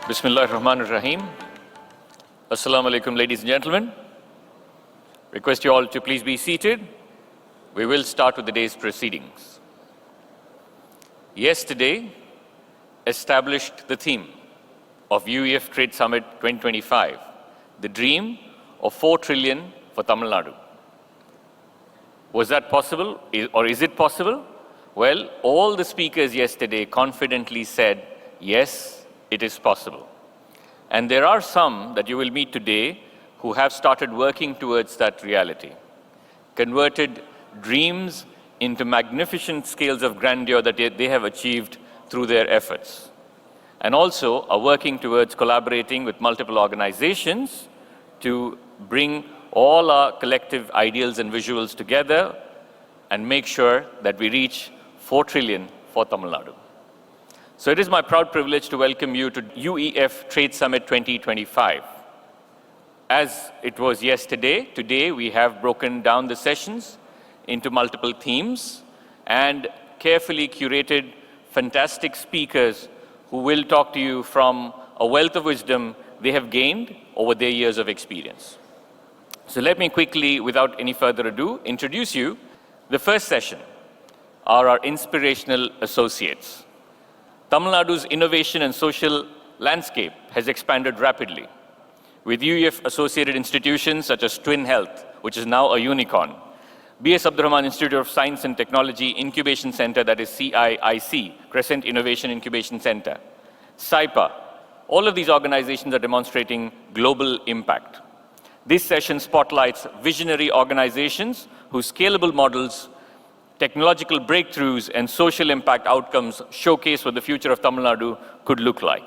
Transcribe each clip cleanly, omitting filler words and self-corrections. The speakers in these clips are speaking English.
Bismillahirrahmanirrahim. Assalamu alaikum, ladies and gentlemen. Request you all to please be seated. We will start with the day's proceedings. Yesterday established the theme of UEF Trade Summit 2025, the dream of 4 trillion for Tamil Nadu. Was that possible, or is it possible? Well, all the speakers yesterday confidently said, yes, it is possible. And there are some that you will meet today who have started working towards that reality, converted dreams into magnificent scales of grandeur that they have achieved through their efforts, and also are working towards collaborating with multiple organizations to bring all our collective ideals and visuals together and make sure that we reach 4 trillion for Tamil Nadu. So it is my proud privilege to welcome you to UEF Trade Summit 2025. As it was yesterday, today we have broken down the sessions into multiple themes and carefully curated fantastic speakers who will talk to you from a wealth of wisdom they have gained over their years of experience. So let me quickly, without any further ado, introduce you. The first session are our Inspirational Associates. Tamil Nadu's innovation and social landscape has expanded rapidly, with UEF associated institutions such as Twin Health, which is now a unicorn, B.S. Abdul Institute of Science and Technology Incubation Center, that is CIIC, Crescent Innovation Incubation Center, Sypa. All of these organizations are demonstrating global impact. This session spotlights visionary organizations whose scalable models, technological breakthroughs, and social impact outcomes showcase what the future of Tamil Nadu could look like.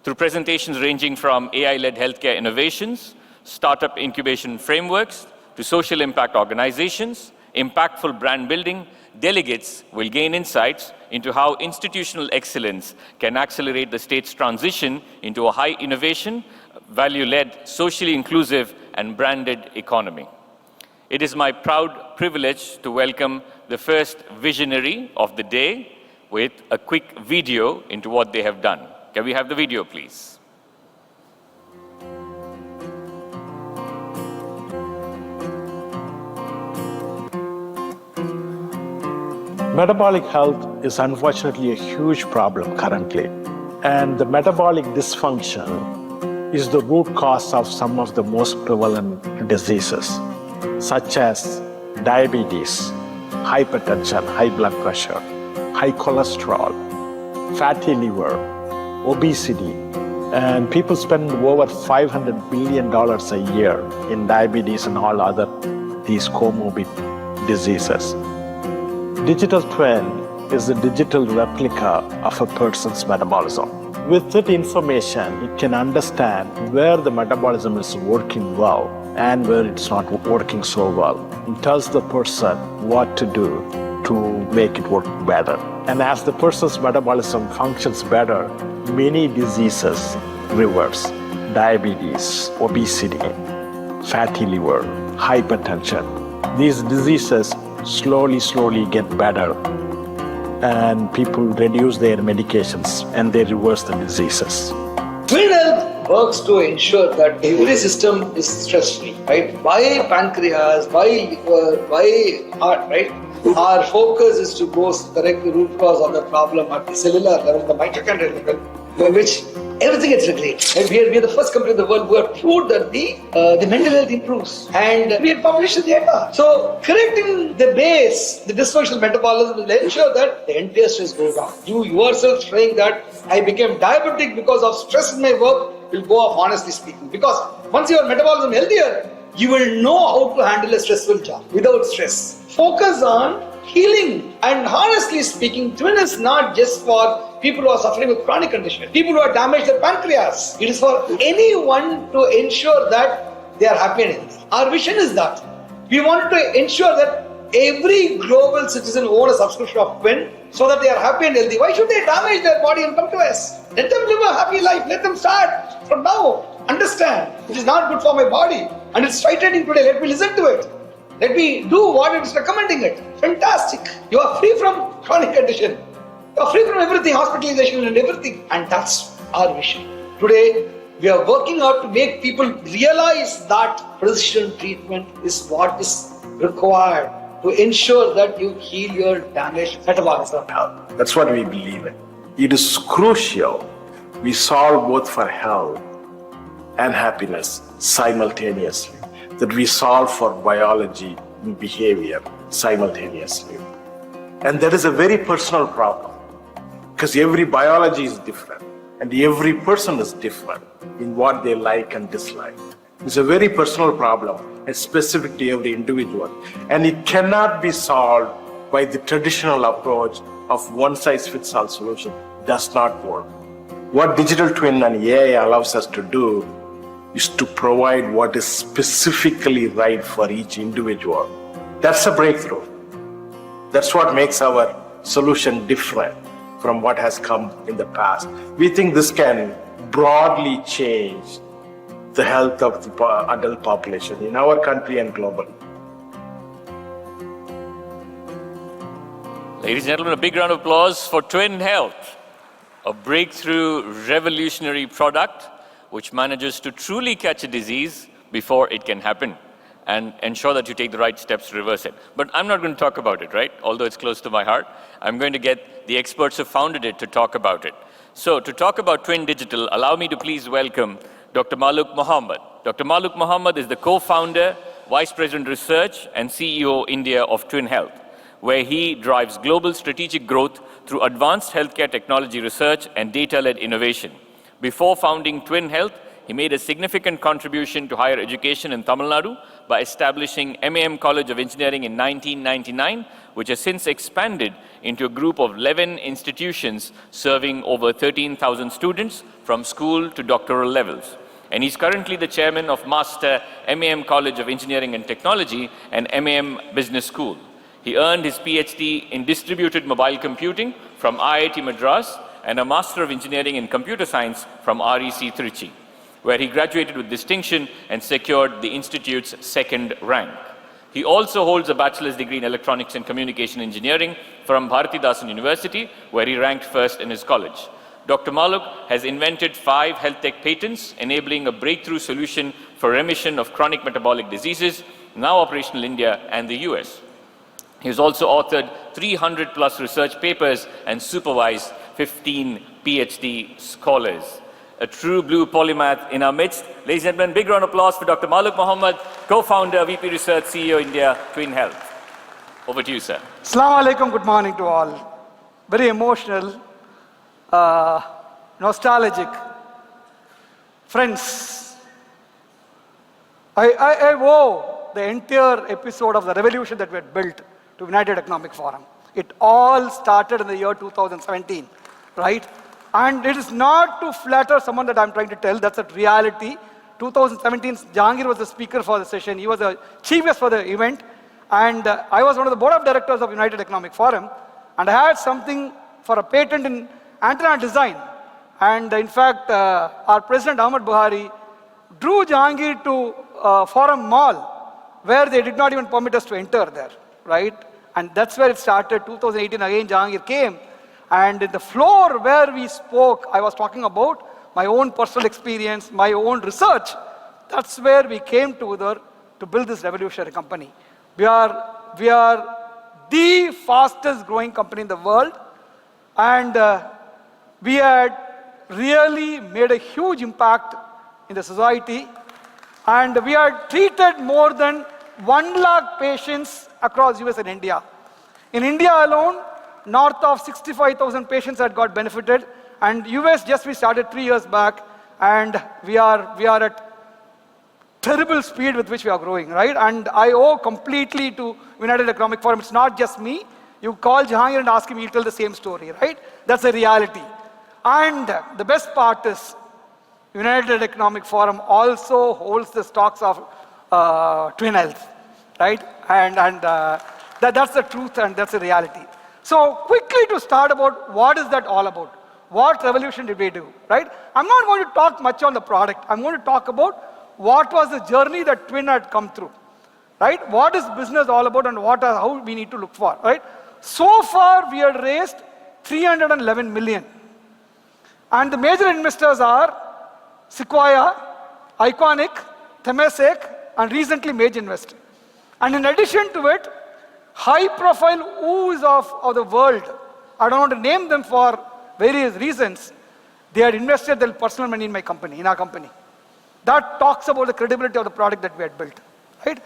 Through presentations ranging from AI-led healthcare innovations, startup incubation frameworks, to social impact organizations, impactful brand building, delegates will gain insights into how institutional excellence can accelerate the state's transition into a high innovation, value-led, socially inclusive, and branded economy. It is my proud privilege to welcome the first visionary of the day with a quick video into what they have done. Can we have the video, please? Metabolic health is unfortunately a huge problem currently, and the metabolic dysfunction is the root cause of some of the most prevalent diseases, such as diabetes, hypertension, high blood pressure, high cholesterol, fatty liver, obesity, and people spend over $500 billion a year in diabetes and all other these comorbid diseases. Digital twin is a digital replica of a person's metabolism. With that information, it can understand where the metabolism is working well and where it's not working so well. It tells the person what to do to make it work better. And as the person's metabolism functions better, many diseases reverse. Diabetes, obesity, fatty liver, hypertension. These diseases slowly get better, and people reduce their medications and they reverse the diseases. Twin Health works to ensure that every system is stress-free, right? Why pancreas, why liver, why heart, right? Our focus is to go correct the root cause of the problem at the cellular level, the mitochondrial level, by which everything gets regulated. And we are the first country in the world who have proved that the mental health improves. And we have published the data. So correcting the base, the dysfunctional metabolism will ensure that the entire stress goes down. You yourself saying that I became diabetic because of stress in my work will go off, honestly speaking. Because once your metabolism is healthier, you will know how to handle a stressful job without stress. Focus on healing. And honestly speaking, Twin is not just for people who are suffering with chronic conditions, people who have damaged their pancreas. It is for anyone to ensure that they are happy and healthy. Our vision is that we want to ensure that every global citizen owns a subscription of Twin so that they are happy and healthy. Why should they damage their body and come to us? Let them live a happy life. Let them start from now. Understand, it is not good for my body and it's frightening today. Let me listen to it. Let me do what it is recommending it. Fantastic. You are free from chronic condition. You are free from everything, hospitalization and everything. And that's our vision. Today, we are working out to make people realize that precision treatment is what is required to ensure that you heal your damaged metabolism health. That's what we believe in. It is crucial we solve both for health and happiness simultaneously, that we solve for biology and behavior simultaneously. And that is a very personal problem, because every biology is different and every person is different in what they like and dislike. It's a very personal problem and specific to every individual. And it cannot be solved by the traditional approach of one-size-fits-all solution. It does not work. What digital twin and AI allows us to do is to provide what is specifically right for each individual. That's a breakthrough. That's what makes our solution different from what has come in the past. We think this can broadly change the health of the adult population in our country and globally. Ladies and gentlemen, a big round of applause for Twin Health, a breakthrough revolutionary product which manages to truly catch a disease before it can happen and ensure that you take the right steps to reverse it. But I'm not going to talk about it, right? Although it's close to my heart. I'm going to get the experts who founded it to talk about it. So to talk about Twin Digital, allow me to please welcome Dr. Maluk Mohammed. Dr. Maluk Mohammed is the co-founder, Vice President Research and CEO India of Twin Health, where he drives global strategic growth through advanced healthcare technology research and data-led innovation. Before founding Twin Health, he made a significant contribution to higher education in Tamil Nadu by establishing MAM College of Engineering in 1999, which has since expanded into a group of 11 institutions serving over 13,000 students from school to doctoral levels. And he's currently the chairman of Master MAM College of Engineering and Technology and MAM Business School. He earned his PhD in Distributed Mobile Computing from IIT Madras and a Master of Engineering in Computer Science from REC Trichy, where he graduated with distinction and secured the Institute's second rank. He also holds a bachelor's degree in Electronics and Communication Engineering from Bharatidasan University, where he ranked first in his college. Dr. Maluk has invented 5 health tech patents, enabling a breakthrough solution for remission of chronic metabolic diseases, now operational in India and the US. He has also authored 300 plus research papers and supervised 15 PhD scholars. A true blue polymath in our midst. Ladies and gentlemen, big round of applause for Dr. Maluk Mohammed, co-founder, VP Research, CEO India, Twin Health. Over to you, sir. Assalamu alaikum, good morning to all. Very emotional, nostalgic. Friends, I owe the entire episode of the revolution that we had built to United Economic Forum. It all started in the year 2017, right? And it is not to flatter someone that I'm trying to tell, that's a reality. 2017, Jahangir was the speaker for the session. He was the chief guest for the event. And I was one of the board of directors of United Economic Forum. And I had something for a patent in antenna design. And in fact, our president, Ahmed Buhari, drew Jahangir to Forum Mall, where they did not even permit us to enter there, right? And that's where it started. 2018, again, Jahangir came. And in the floor where we spoke, I was talking about my own personal experience, my own research. That's where we came together to build this revolutionary company. We are the fastest growing company in the world. And we had really made a huge impact in the society. And we had treated more than 1 lakh patients across US and India. In India alone, north of 65,000 patients had got benefited, and US just we started 3 years back, and we are at terrible speed with which we are growing, right? And I owe completely to United Economic Forum. It's not just me. You call Jahangir and ask him, he'll tell the same story, right? That's the reality. And the best part is, United Economic Forum also holds the stocks of Twin Health, right? And that's the truth and that's the reality. So quickly to start about what is that all about? What revolution did we do, right? I'm not going to talk much on the product. I'm going to talk about what was the journey that Twin had come through, right? What is business all about and how we need to look for, right? So far we had raised 311 million. And the major investors are Sequoia, Iconic, Temasek, and recently Mage Invest. And in addition to it, high-profile who's of the world, I don't want to name them for various reasons, they had invested their personal money in my company, in our company. That talks about the credibility of the product that we had built, right?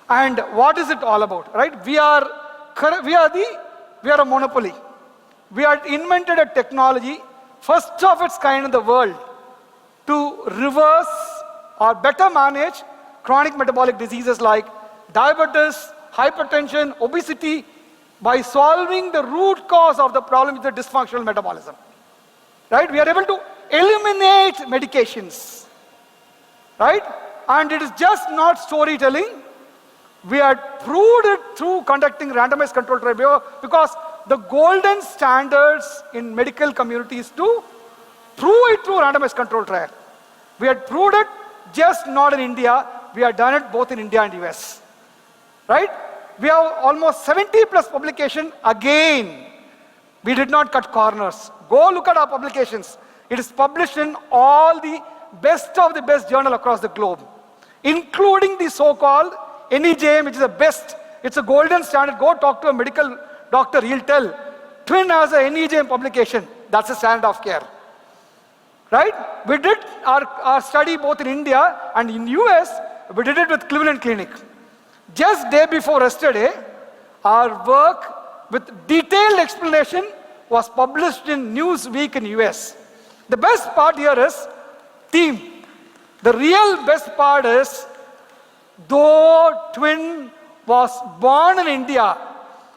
And what is it all about, right? We are a monopoly. We had invented a technology, first of its kind in the world, to reverse or better manage chronic metabolic diseases like diabetes, hypertension, obesity, by solving the root cause of the problem with the dysfunctional metabolism. Right? We are able to eliminate medications. Right? And it is just not storytelling. We had proved it through conducting randomized controlled trial because the golden standards in medical communities to prove it through randomized controlled trial. We had proved it just not in India. We had done it both in India and US. Right? We have almost 70 plus publication. Again, we did not cut corners. Go look at our publications. It is published in all the best of the best journal across the globe, including the so-called NEJM, which is the best. It's a golden standard. Go talk to a medical doctor. He'll tell. Twin has a NEJM publication. That's a standard of care. Right? We did our study both in India and in US. We did it with Cleveland Clinic. Just day before yesterday, our work with detailed explanation was published in Newsweek in US. The best part here is team. The real best part is, though Twin was born in India,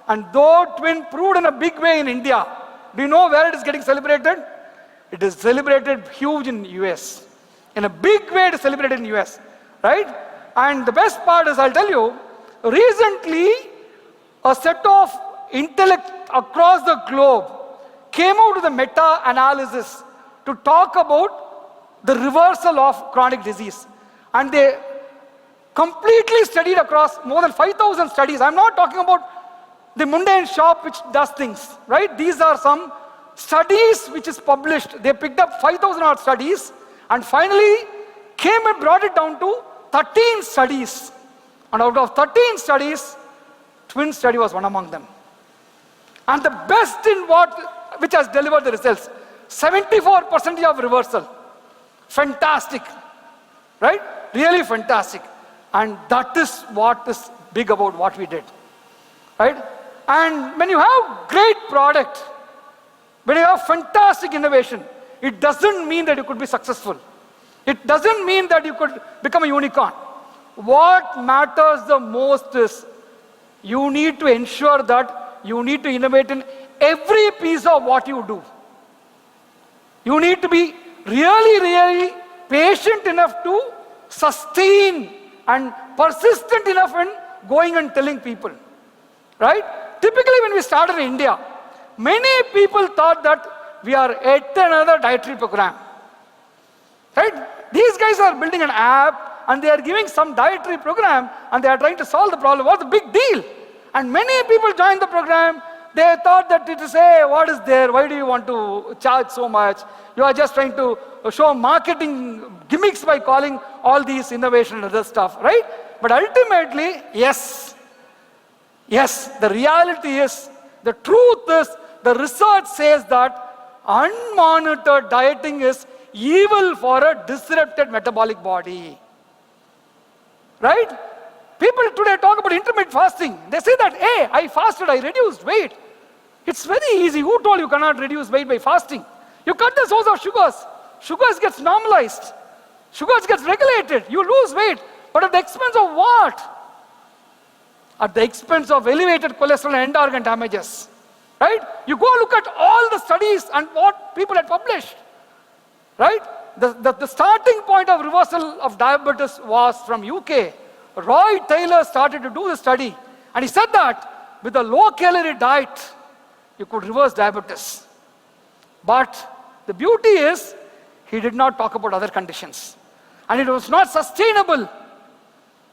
and though Twin proved in a big way in India, do you know where it is getting celebrated? It is celebrated huge in US. In a big way it is celebrated in US, right? And the best part is, I'll tell you, recently a set of intellect across the globe came out with a meta-analysis to talk about the reversal of chronic disease. And they completely studied across more than 5,000 studies. I'm not talking about the mundane shop which does things, right? These are some studies which is published. They picked up 5,000 odd studies and finally came and brought it down to 13 studies. And out of 13 studies, Twin study was one among them. And the best in which has delivered the results, 74% of reversal. Fantastic, right? Really fantastic. And that is what is big about what we did, right? And when you have great product, when you have fantastic innovation, it doesn't mean that you could be successful. It doesn't mean that you could become a unicorn. What matters the most is you need to ensure that you need to innovate in every piece of what you do. You need to be really, really patient enough to sustain and persistent enough in going and telling people, right? Typically when we started in India, many people thought that we are yet another dietary program, right? These guys are building an app and they are giving some dietary program and they are trying to solve the problem. What's the big deal? And many people joined the program. They thought that it is, hey, what is there? Why do you want to charge so much? You are just trying to show marketing gimmicks by calling all these innovation and other stuff, right? But ultimately, yes, the reality is, the truth is, the research says that unmonitored dieting is evil for a disrupted metabolic body, right? People today talk about intermittent fasting. They say that, hey, I fasted, I reduced weight. It's very easy. Who told you cannot reduce weight by fasting? You cut the source of sugars. Sugars gets normalized. Sugars gets regulated. You lose weight. But at the expense of what? At the expense of elevated cholesterol and end organ damages. Right? You go look at all the studies and what people had published. Right? The starting point of reversal of diabetes was from UK. Roy Taylor started to do the study. And he said that with a low-calorie diet, you could reverse diabetes. But the beauty is, he did not talk about other conditions. And it was not sustainable.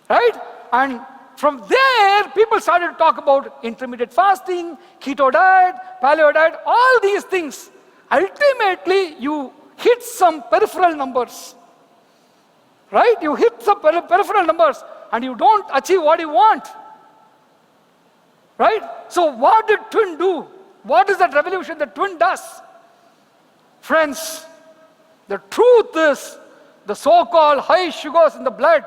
Right? And from there, people started to talk about intermittent fasting, keto diet, paleo diet, all these things. Ultimately, you hit some peripheral numbers. right? You hit some peripheral numbers and you don't achieve what you want, right? So what did twin do? What is that revolution that twin does? Friends, the truth is the so-called high sugars in the blood,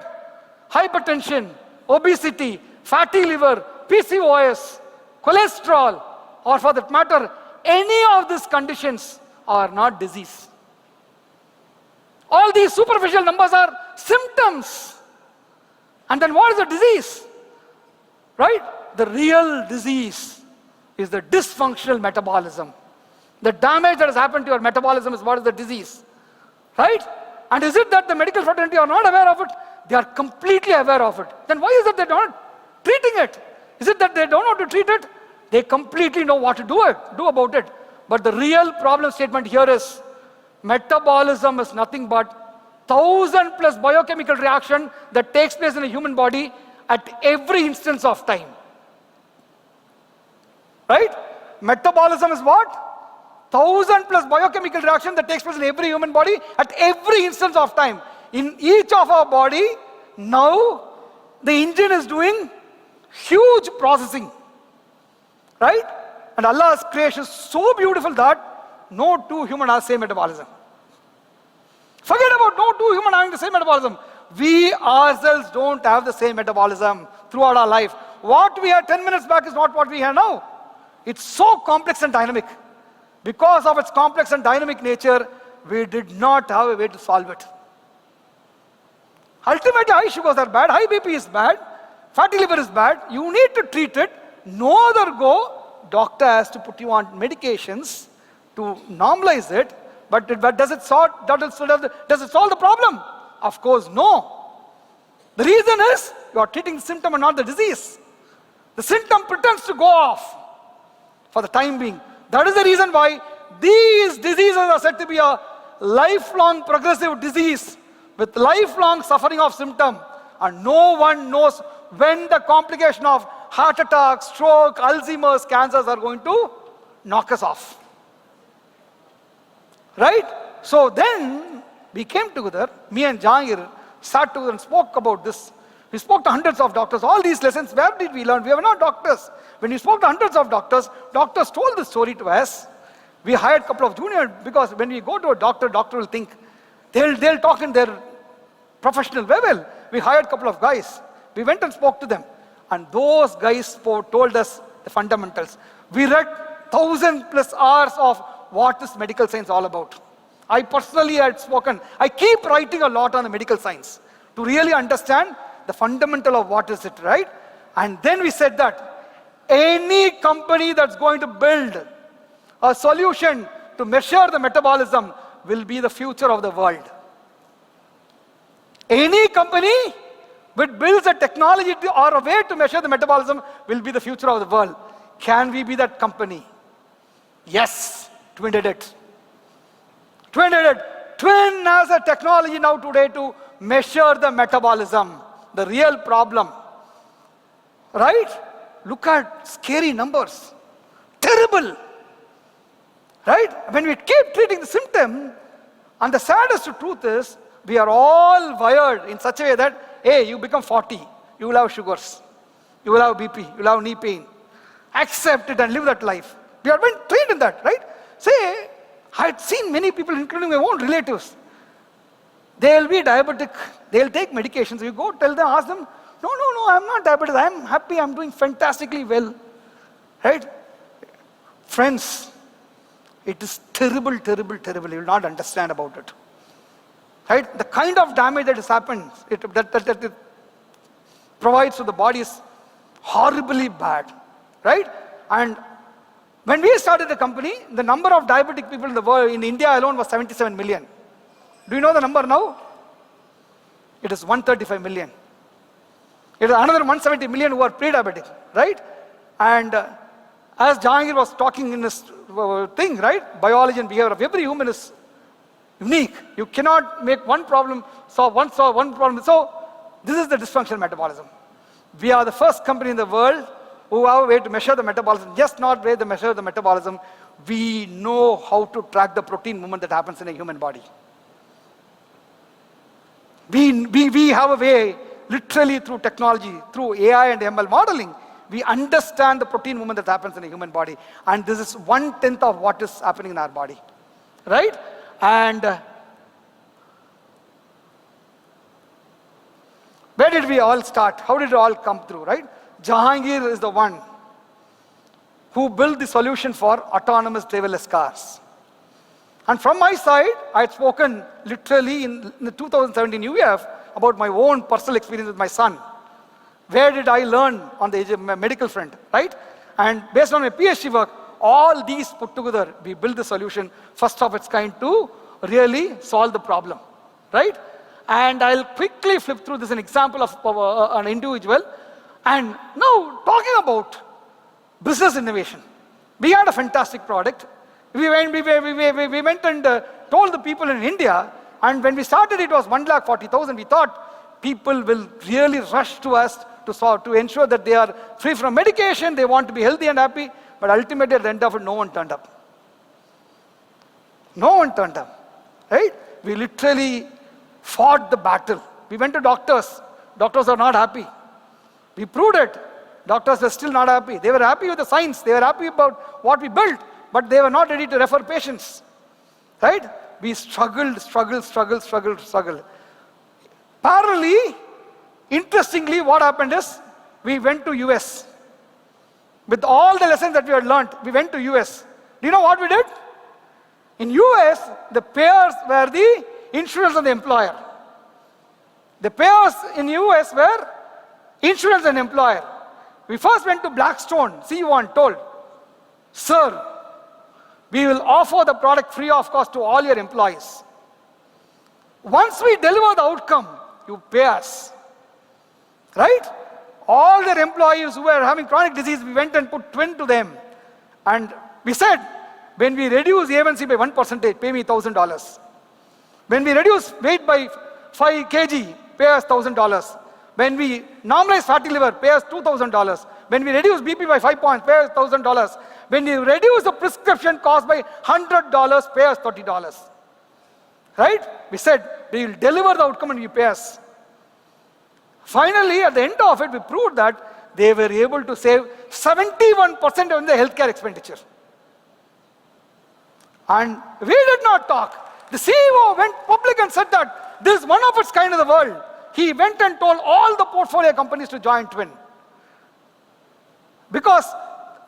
hypertension, obesity, fatty liver, PCOS, cholesterol, or for that matter, any of these conditions are not disease. All these superficial numbers are symptoms. And then what is the disease? Right? The real disease is the dysfunctional metabolism. The damage that has happened to your metabolism is what is the disease. Right? And is it that the medical fraternity are not aware of it? They are completely aware of it. Then why is it they are not treating it? Is it that they don't know how to treat it? They completely know what to do about it. But the real problem statement here is metabolism is nothing but 1,000+ biochemical reaction that takes place in a human body at every instance of time. Right? Metabolism is what? 1,000+ biochemical reaction that takes place in every human body at every instance of time. In each of our body, now the engine is doing huge processing. Right? And Allah's creation is so beautiful that no two humans have the same metabolism. Forget about no two humans having the same metabolism. We ourselves don't have the same metabolism throughout our life. What we had 10 minutes back is not what we have now. It's so complex and dynamic. Because of its complex and dynamic nature, we did not have a way to solve it. Ultimately, high sugars are bad, high BP is bad, fatty liver is bad. You need to treat it. No other go. Doctor has to put you on medications to normalize it. But does it solve the problem? Of course, no. The reason is you are treating the symptom and not the disease. The symptom pretends to go off for the time being. That is the reason why these diseases are said to be a lifelong progressive disease with lifelong suffering of symptom. And no one knows when the complication of heart attack, stroke, Alzheimer's, cancers are going to knock us off. Right? So then we came together, me and Jahangir sat together and spoke about this. We spoke to hundreds of doctors. All these lessons, where did we learn? We were not doctors. When we spoke to hundreds of doctors, doctors told this story to us. We hired a couple of juniors because when we go to a doctor, doctor will think, they'll talk in their professional way. Well, we hired a couple of guys. We went and spoke to them. And those guys told us the fundamentals. We read 1,000+ hours of what is medical science all about. I personally had spoken. I keep writing a lot on the medical science to really understand the fundamental of what is it, right? And then we said that any company that's going to build a solution to measure the metabolism will be the future of the world. Any company which builds a technology or a way to measure the metabolism will be the future of the world. Can we be that company? Yes, Twin did it. Twin did it. Twin has a technology now today to measure the metabolism, the real problem. Right? Look at scary numbers. Terrible. Right? When we keep treating the symptom, and the saddest truth is, we are all wired in such a way that, hey, you become 40, you will have sugars, you will have BP, you will have knee pain. Accept it and live that life. We are being trained in that, right? Say, I had seen many people, including my own relatives, they'll be diabetic, they'll take medications. You go tell them, ask them, no, I'm not diabetic, I'm happy, I'm doing fantastically well. Right? Friends, it is terrible, terrible, terrible. You will not understand about it. Right? The kind of damage that has happened, that it provides to the body is horribly bad. Right? And when we started the company, the number of diabetic people in the world, in India alone, was 77 million. Do you know the number now? It is 135 million. It is another 170 million who are pre-diabetic, right? And as Jahangir was talking in his thing, right? Biology and behavior of every human is unique. You cannot make one problem solve one problem. So this is the dysfunctional metabolism. We are the first company in the world who have a way to measure the metabolism. Just not way to measure the metabolism. We know how to track the protein movement that happens in a human body. We have a way, literally through technology, through AI and ML modeling, we understand the protein movement that happens in a human body. And this is 1/10 of what is happening in our body. Right? And where did we all start? How did it all come through, right? Jahangir is the one who built the solution for autonomous driverless cars. And from my side, I had spoken literally in the 2017 UEF about my own personal experience with my son. Where did I learn on the medical front, right? And based on my PhD work, all these put together, we built the solution, first of its kind, to really solve the problem, right? And I'll quickly flip through this, an example of an individual. And now, talking about business innovation. We had a fantastic product. We went and told the people in India, and when we started, it was 1,40,000. We thought people will really rush to us to ensure that they are free from medication, they want to be healthy and happy, but ultimately at the end of it, no one turned up. No one turned up, right? We literally fought the battle. We went to doctors. Doctors are not happy. We proved it. Doctors were still not happy. They were happy with the science. They were happy about what we built, but they were not ready to refer patients, right? We struggled. Parallelly, interestingly, what happened is, we went to US. With all the lessons that we had learned, we went to US. Do you know what we did? In US, the payers were the insurance and the employer. The payers in US were insurance and employer. We first went to Blackstone, CEO, and told, sir, we will offer the product free of cost to all your employees. Once we deliver the outcome, you pay us. Right? All their employees who were having chronic disease, we went and put twin to them. And we said, when we reduce A1C by 1%, pay me $1,000. When we reduce weight by 5 kg, pay us $1,000. When we normalize fatty liver, pay us $2,000. When we reduce BP by 5 points, pay us $1,000. When we reduce the prescription cost by $100, pay us $30. Right? We said, we will deliver the outcome and you pay us. Finally, at the end of it, we proved that they were able to save 71% on the healthcare expenditure. And we did not talk. The CEO went public and said that this is one of its kind in the world. He went and told all the portfolio companies to join Twin. Because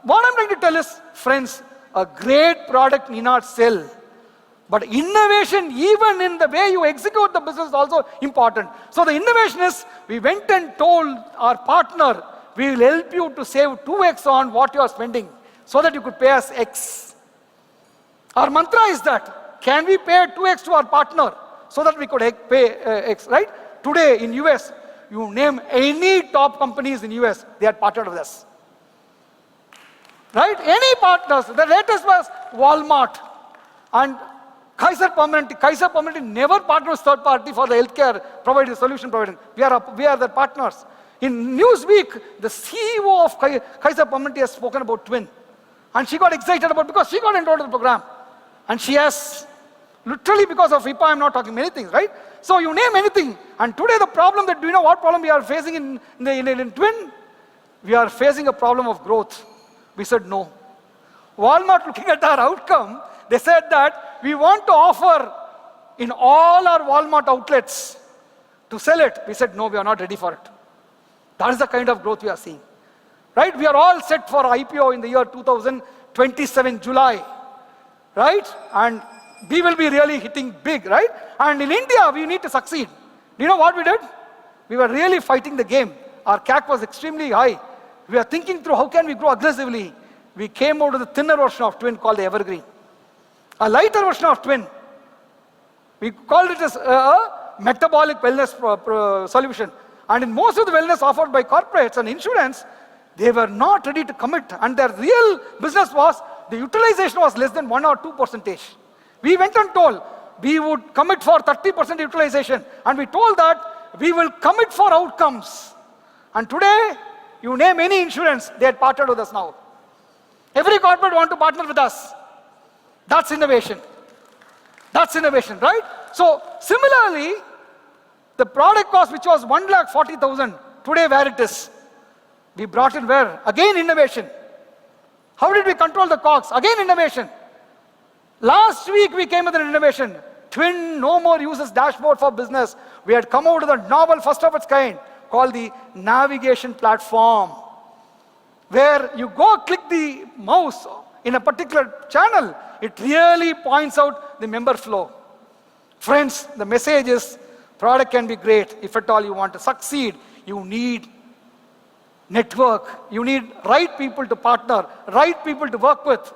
what I'm trying to tell is, friends, a great product need not sell. But innovation, even in the way you execute the business, is also important. So the innovation is, we went and told our partner, we will help you to save 2x on what you are spending, so that you could pay us X. Our mantra is that, can we pay 2x to our partner, so that we could pay X, right? Today in US, you name any top companies in US, they are partnered with us. Right? Any partners. The latest was Walmart. And Kaiser Permanente never partners with third party for the healthcare provider, solution provider. We are the partners. In Newsweek, the CEO of Kaiser Permanente has spoken about Twin. And she got excited because she got enrolled in the program. And she has, literally because of HIPAA, I'm not talking many things, right? So you name anything. And today the problem do you know what problem we are facing in Twin? We are facing a problem of growth. We said no. Walmart, looking at our outcome, they said that we want to offer in all our Walmart outlets to sell it. We said no, we are not ready for it. That is the kind of growth we are seeing. Right? We are all set for IPO in the year 2027, July. Right? And we will be really hitting big, right? And in India, we need to succeed. Do you know what we did? We were really fighting the game. Our CAC was extremely high. We are thinking through how can we grow aggressively. We came out with a thinner version of Twin called the Evergreen. A lighter version of Twin. We called it as a metabolic wellness solution. And in most of the wellness offered by corporates and insurance, they were not ready to commit. And their real business was, the utilization was less than 1 or 2%. We went and told, we would commit for 30% utilization. And we told that we will commit for outcomes. And today, you name any insurance, they had partnered with us now. Every corporate want to partner with us. That's innovation. That's innovation, right? So, similarly, The product cost, which was 1,40,000, today where it is. We brought in where? Again, innovation. How did we control the costs? Again, innovation. Last week, we came with an innovation. Twin no more uses dashboard for business. We had come out with a novel, first of its kind, called the navigation platform, where you go click the mouse in a particular channel, it really points out the member flow. Friends, the message is, product can be great. If at all you want to succeed, you need network. You need right people to partner, right people to work with,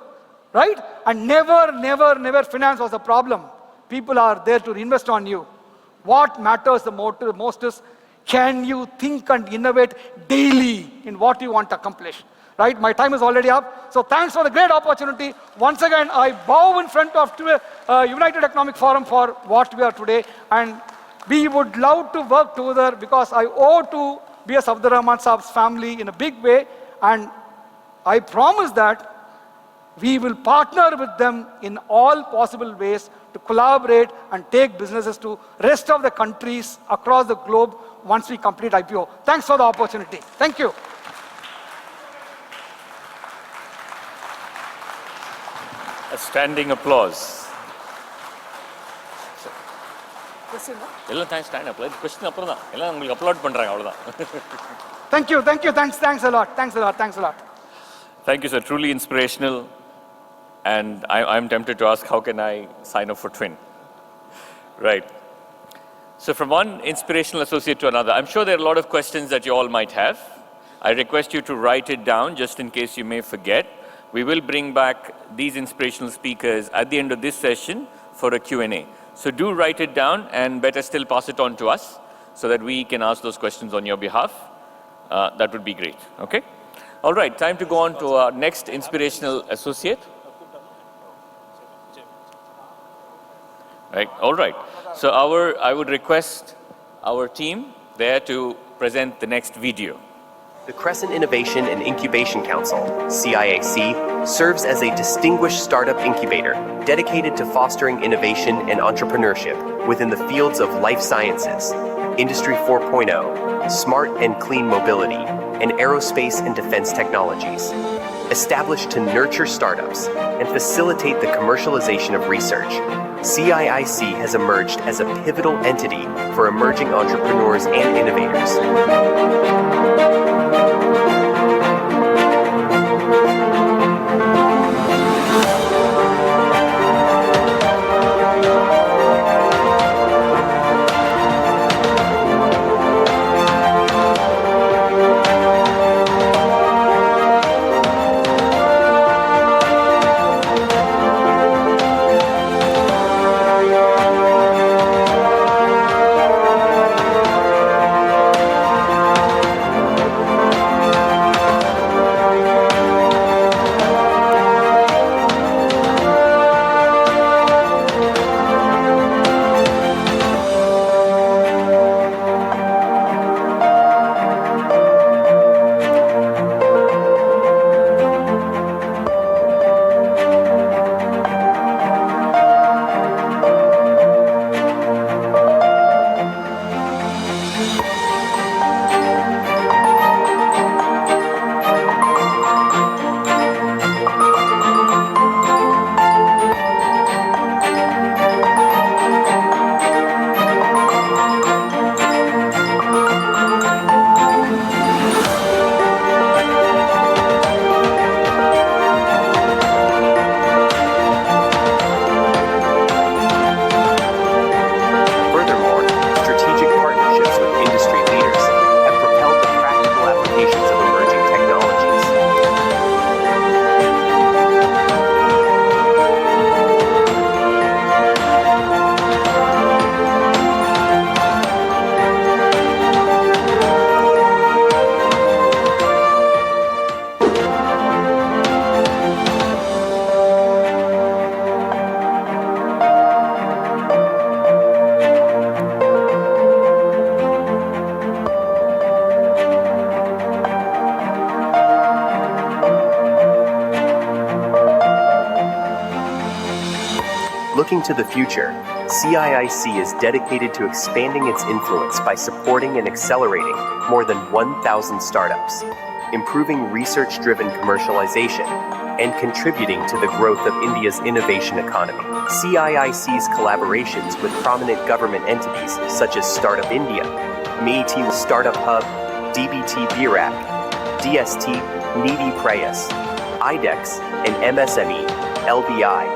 right? And never finance was a problem. People are there to invest on you. What matters the most is, can you think and innovate daily in what you want to accomplish? Right? My time is already up. So thanks for the great opportunity. Once again, I bow in front of United Economic Forum for what we are today. And we would love to work together because I owe to B.S. Abdul Rahman Saab's family in a big way. And I promise that we will partner with them in all possible ways to collaborate and take businesses to rest of the countries across the globe once we complete IPO. Thanks for the opportunity. Thank you. A standing applause. எல்லாம் thanks stand up. Question அப்புறம் தான். எல்லாம் உங்களுக்கு upload பண்றாங்க அவ்வளவுதான். Thank you. Thanks a lot. Thank you, sir. Truly inspirational. And I'm tempted to ask, how can I sign up for Twin? Right. So from one inspirational associate to another, I'm sure there are a lot of questions that you all might have. I request you to write it down just in case you may forget. We will bring back these inspirational speakers at the end of this session for a Q&A. So do write it down, and better still pass it on to us so that we can ask those questions on your behalf. That would be great. Okay? All right, time to go on to our next inspirational associate. Right. All right. So I would request our team there to present the next video. The Crescent Innovation and Incubation Council, CIAC, serves as a distinguished startup incubator dedicated to fostering innovation and entrepreneurship within the fields of life sciences, Industry 4.0, smart and clean mobility, and aerospace and defense technologies. Established to nurture startups and facilitate the commercialization of research, CIIC has emerged as a pivotal entity for emerging entrepreneurs and innovators. Looking to the future, CIIC is dedicated to expanding its influence by supporting and accelerating more than 1,000 startups, improving research-driven commercialization, and contributing to the growth of India's innovation economy. CIIC's collaborations with prominent government entities such as Startup India, MEIT Startup Hub, DBT BRAC, DST Nidhi Prayas, IDEX, and MSME, LBI,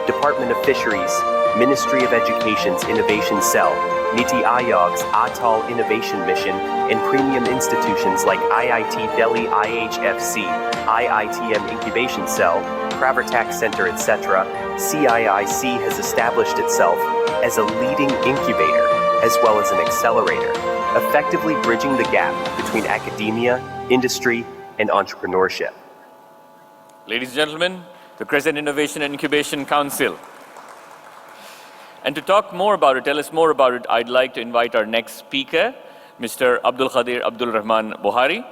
Department of Fisheries, Ministry of Education's Innovation Cell, Niti Aayog's Atal Innovation Mission, and premium institutions like IIT Delhi IHFC, IITM Incubation Cell, Pravartak Center, etc., CIIC has established itself as a leading incubator as well as an accelerator, effectively bridging the gap between academia, industry, and entrepreneurship. Ladies and gentlemen, the Crescent Innovation and Incubation Council. And to talk more about it, tell us more about it, I'd like to invite our next speaker, Mr. Qadir Abdul Rahman Buhari.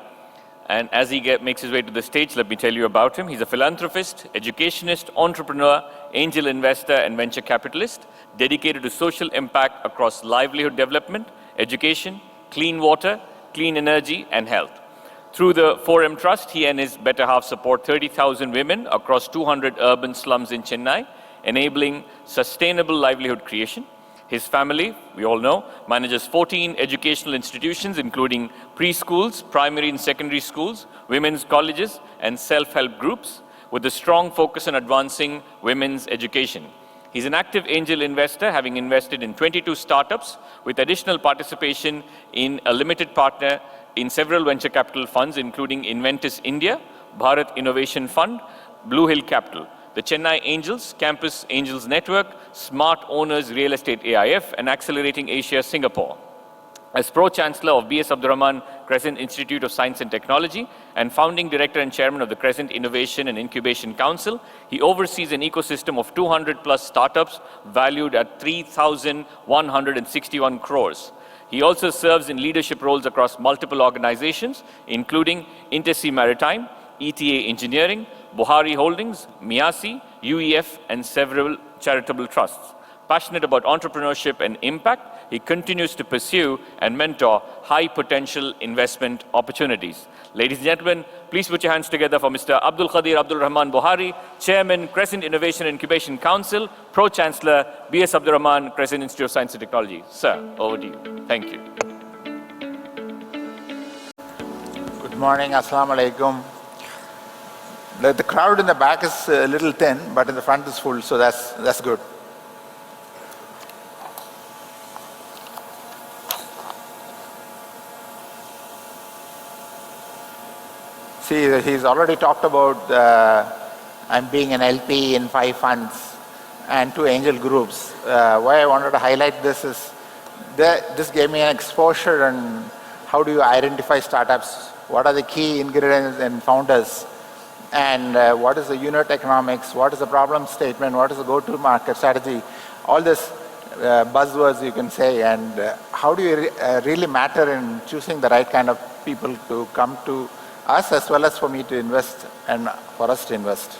And as he makes his way to the stage, let me tell you about him. He's a philanthropist, educationist, entrepreneur, angel investor, and venture capitalist, dedicated to social impact across livelihood development, education, clean water, clean energy, and health. Through the 4M Trust, he and his better half support 30,000 women across 200 urban slums in Chennai, enabling sustainable livelihood creation. His family, we all know, manages 14 educational institutions, including preschools, primary and secondary schools, women's colleges, and self-help groups, with a strong focus on advancing women's education. He's an active angel investor, having invested in 22 startups, with additional participation in a limited partner in several venture capital funds, including Inventus India, Bharat Innovation Fund, Blue Hill Capital, the Chennai Angels, Campus Angels Network, Smart Owners Real Estate AIF, and Accelerating Asia Singapore. As Pro-Chancellor of B.S. Abdurrahman Crescent Institute of Science and Technology and founding director and chairman of the Crescent Innovation and Incubation Council, he oversees an ecosystem of 200 plus startups valued at 3,161 crores. He also serves in leadership roles across multiple organizations, including Intersea Maritime, ETA Engineering, Buhari Holdings, Miyasi, UEF, and several charitable trusts. Passionate about entrepreneurship and impact, he continues to pursue and mentor high-potential investment opportunities. Ladies and gentlemen, please put your hands together for Mr. Qadir Abdul Rahman Buhari, Chairman, Crescent Innovation and Incubation Council, Pro-Chancellor, B.S. Abdurrahman Crescent Institute of Science and Technology. Sir, over to you. Thank you. Good morning, Assalamu alaikum. The crowd in the back is a little thin, but in the front is full, so that's good. See, he's already talked about I'm being an LP in 5 funds and 2 angel groups. Why I wanted to highlight this is this gave me an exposure on how do you identify startups, what are the key ingredients and founders, and what is the unit economics, what is the problem statement, what is the go-to market strategy, all this buzzwords you can say, and how do you really matter in choosing the right kind of people to come to us as well as for me to invest and for us to invest.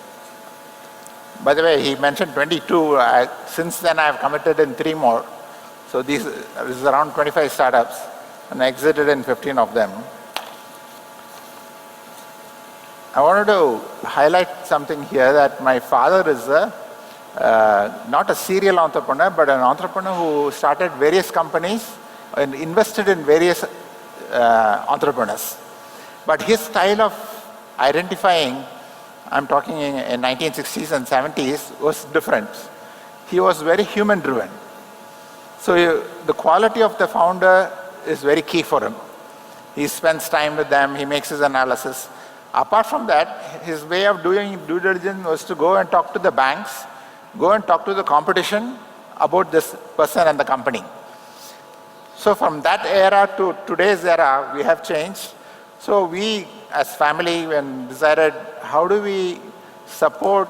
By the way, he mentioned 22. Since then, I have committed in 3 more. So this is around 25 startups, and I exited in 15 of them. I wanted to highlight something here that my father is not a serial entrepreneur, but an entrepreneur who started various companies and invested in various entrepreneurs. But his style of identifying, I'm talking in 1960s and 70s, was different. He was very human-driven. So the quality of the founder is very key for him. He spends time with them, he makes his analysis. Apart from that, his way of doing due diligence was to go and talk to the banks, go and talk to the competition about this person and the company. So from that era to today's era, we have changed. So we, as family, when decided how do we support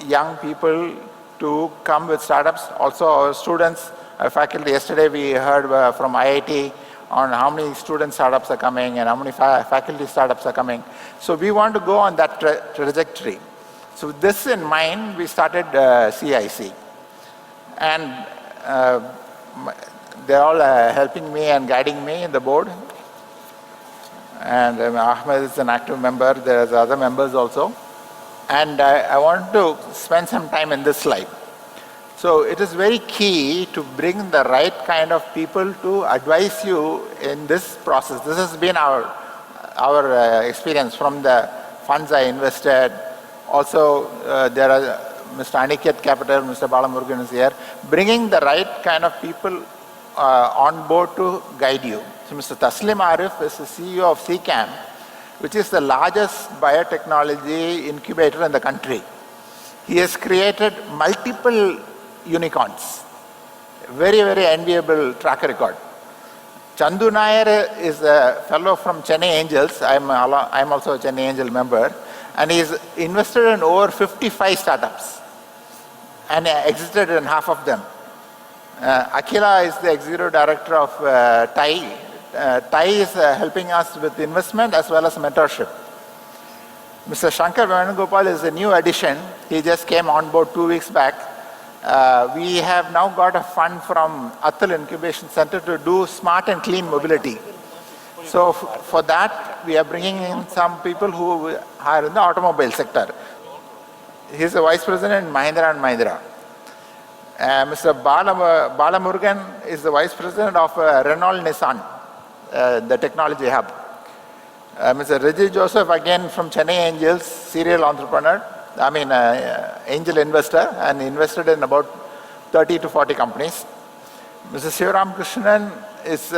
young people to come with startups, also our students, our faculty. Yesterday we heard from IIT on how many student startups are coming and how many faculty startups are coming. So we want to go on that trajectory. So with this in mind, we started CIC. And they're all helping me and guiding me in the board. And Ahmed is an active member. There's other members also. And I want to spend some time in this slide. So it is very key to bring the right kind of people to advise you in this process. This has been our experience from the funds I invested. Also, there are Mr. Aniket Capital, Mr. Balamurugan is here, bringing the right kind of people on board to guide you. So Mr. Taslim Arif is the CEO of CCAM, which is the largest biotechnology incubator in the country. He has created multiple unicorns. Very, very enviable track record. Chandu Nair is a fellow from Chennai Angels. I'm also a Chennai Angel member. And he's invested in over 55 startups and exited in half of them. Akila is the executive director of TAI. TAI is helping us with investment as well as mentorship. Mr. Shankar Venugopal is a new addition. He just came on board 2 weeks back. We have now got a fund from Abdul Incubation Center to do smart and clean mobility. So for that, we are bringing in some people who are in the automobile sector. He's the vice president in Mahindra & Mahindra. Mr. Balamurugan is the vice president of Renault Nissan, the technology hub. Mr. Reggie Joseph, again from Chennai Angels, serial entrepreneur, angel investor, and invested in about 30 to 40 companies. Mr. Sivaram Krishnan is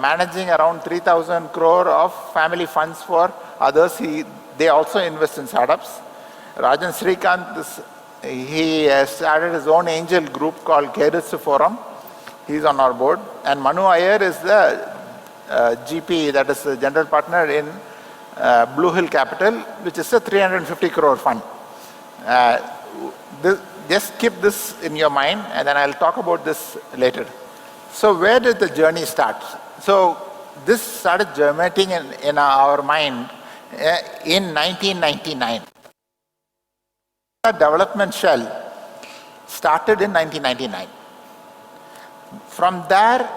managing around 3,000 crore of family funds for others. They also invest in startups. Rajan Srikanth, he started his own angel group called Qadir Forum. He's on our board. And Manu Iyer is the GP, that is the general partner in Blue Hill Capital, which is a 350 crore fund. Just keep this in your mind, and then I'll talk about this later. So where did the journey start? So this started germinating in our mind in 1999. The development shell started in 1999. From there,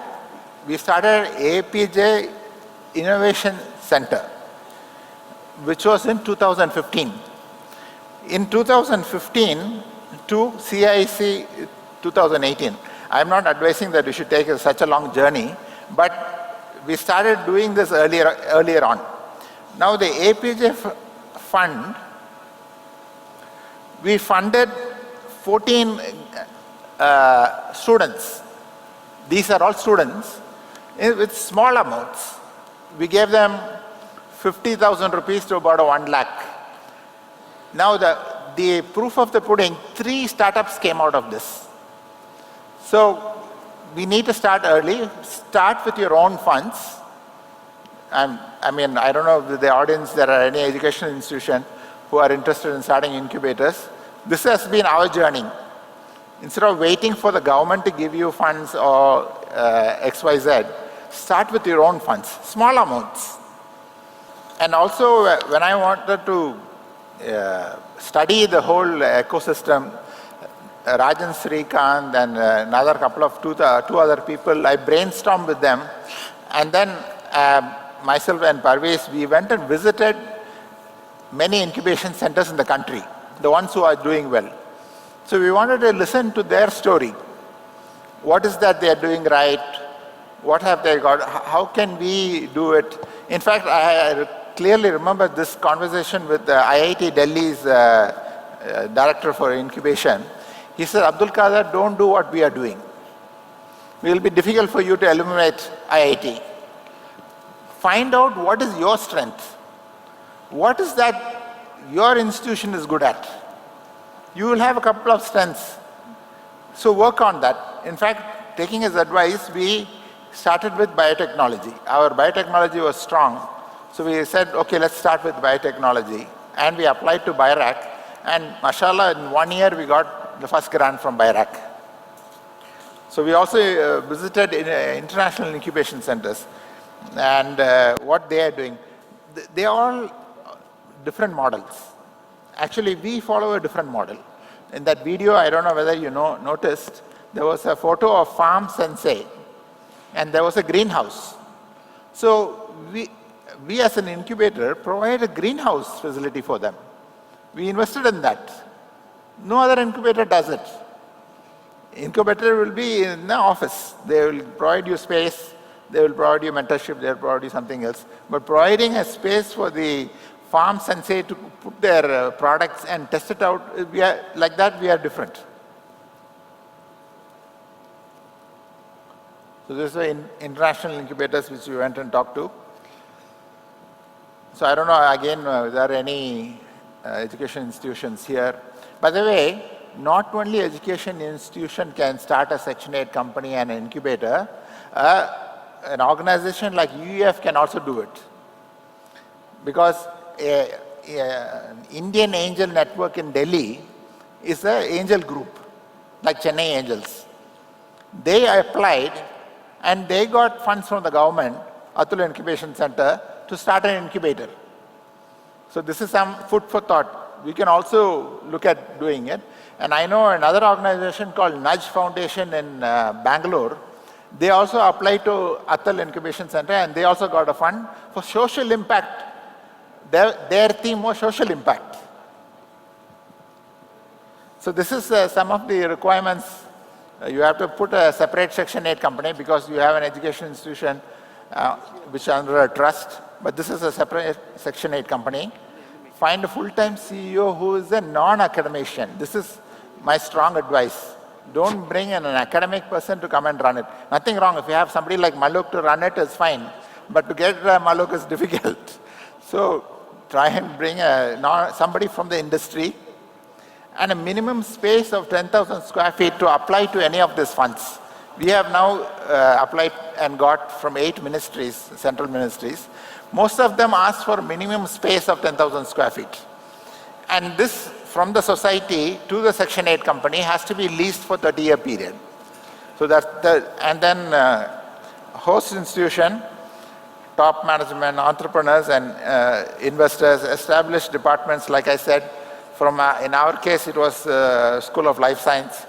we started APJ Innovation Center, which was in 2015. In 2015 to CIC 2018. I'm not advising that we should take such a long journey, but we started doing this earlier on. Now the APJ fund, we funded 14 students. These are all students with small amounts. We gave them 50,000 rupees to about 1 lakh. Now the proof of the pudding, 3 startups came out of this. So we need to start early. Start with your own funds. I don't know if the audience, there are any educational institution who are interested in starting incubators. This has been our journey. Instead of waiting for the government to give you funds or XYZ, start with your own funds, small amounts. And also, when I wanted to study the whole ecosystem, Rajan Srikanth and another couple of two other people, I brainstormed with them. And then myself and Parvez, we went and visited many incubation centers in the country, the ones who are doing well. So we wanted to listen to their story. What is that they are doing right? What have they got? How can we do it? In fact, I clearly remember this conversation with IIT Delhi's director for incubation. He said, Abdul Qadir, don't do what we are doing. It will be difficult for you to eliminate IIT. Find out what is your strength. What is that your institution is good at? You will have a couple of strengths. So work on that. In fact, taking his advice, we started with biotechnology. Our biotechnology was strong. So we said, okay, let's start with biotechnology. And we applied to BIRAC. And mashallah, in 1 year, we got the first grant from BIRAC. So we also visited international incubation centers and what they are doing. They are all different models. Actually, we follow a different model. In that video, I don't know whether you noticed, there was a photo of Farm Sensei, and there was a greenhouse. So we as an incubator provide a greenhouse facility for them. We invested in that. No other incubator does it. Incubator will be in the office. They will provide you space, they will provide you mentorship, they will provide you something else. But providing a space for the Farm Sensei to put their products and test it out, like that we are different. So this is the international incubators which we went and talked to. So I don't know, again, are there any education institutions here? By the way, not only education institution can start a Section 8 company and an incubator, an organization like UEF can also do it. Because an Indian angel network in Delhi is an angel group, like Chennai Angels. They applied and they got funds from the government, Abdul Incubation Center, to start an incubator. So this is some food for thought. We can also look at doing it. And I know another organization called Nudge Foundation in Bangalore. They also applied to Atal Incubation Center and they also got a fund for social impact. Their theme was social impact. So this is some of the requirements. You have to put a separate Section 8 company because you have an education institution which is under a trust. But this is a separate Section 8 company. Find a full-time CEO who is a non-academician. This is my strong advice. Don't bring in an academic person to come and run it. Nothing wrong. If you have somebody like Maluk to run it, it's fine. But to get Maluk is difficult. So try and bring somebody from the industry and a minimum space of 10,000 square feet to apply to any of these funds. We have now applied and got from 8 ministries, central ministries. Most of them ask for minimum space of 10,000 square feet. And this, from the society to the Section 8 company, has to be leased for 30-year period. So that's and then host institution, top management, entrepreneurs and investors, established departments, like I said, from in our case it was School of Life Science,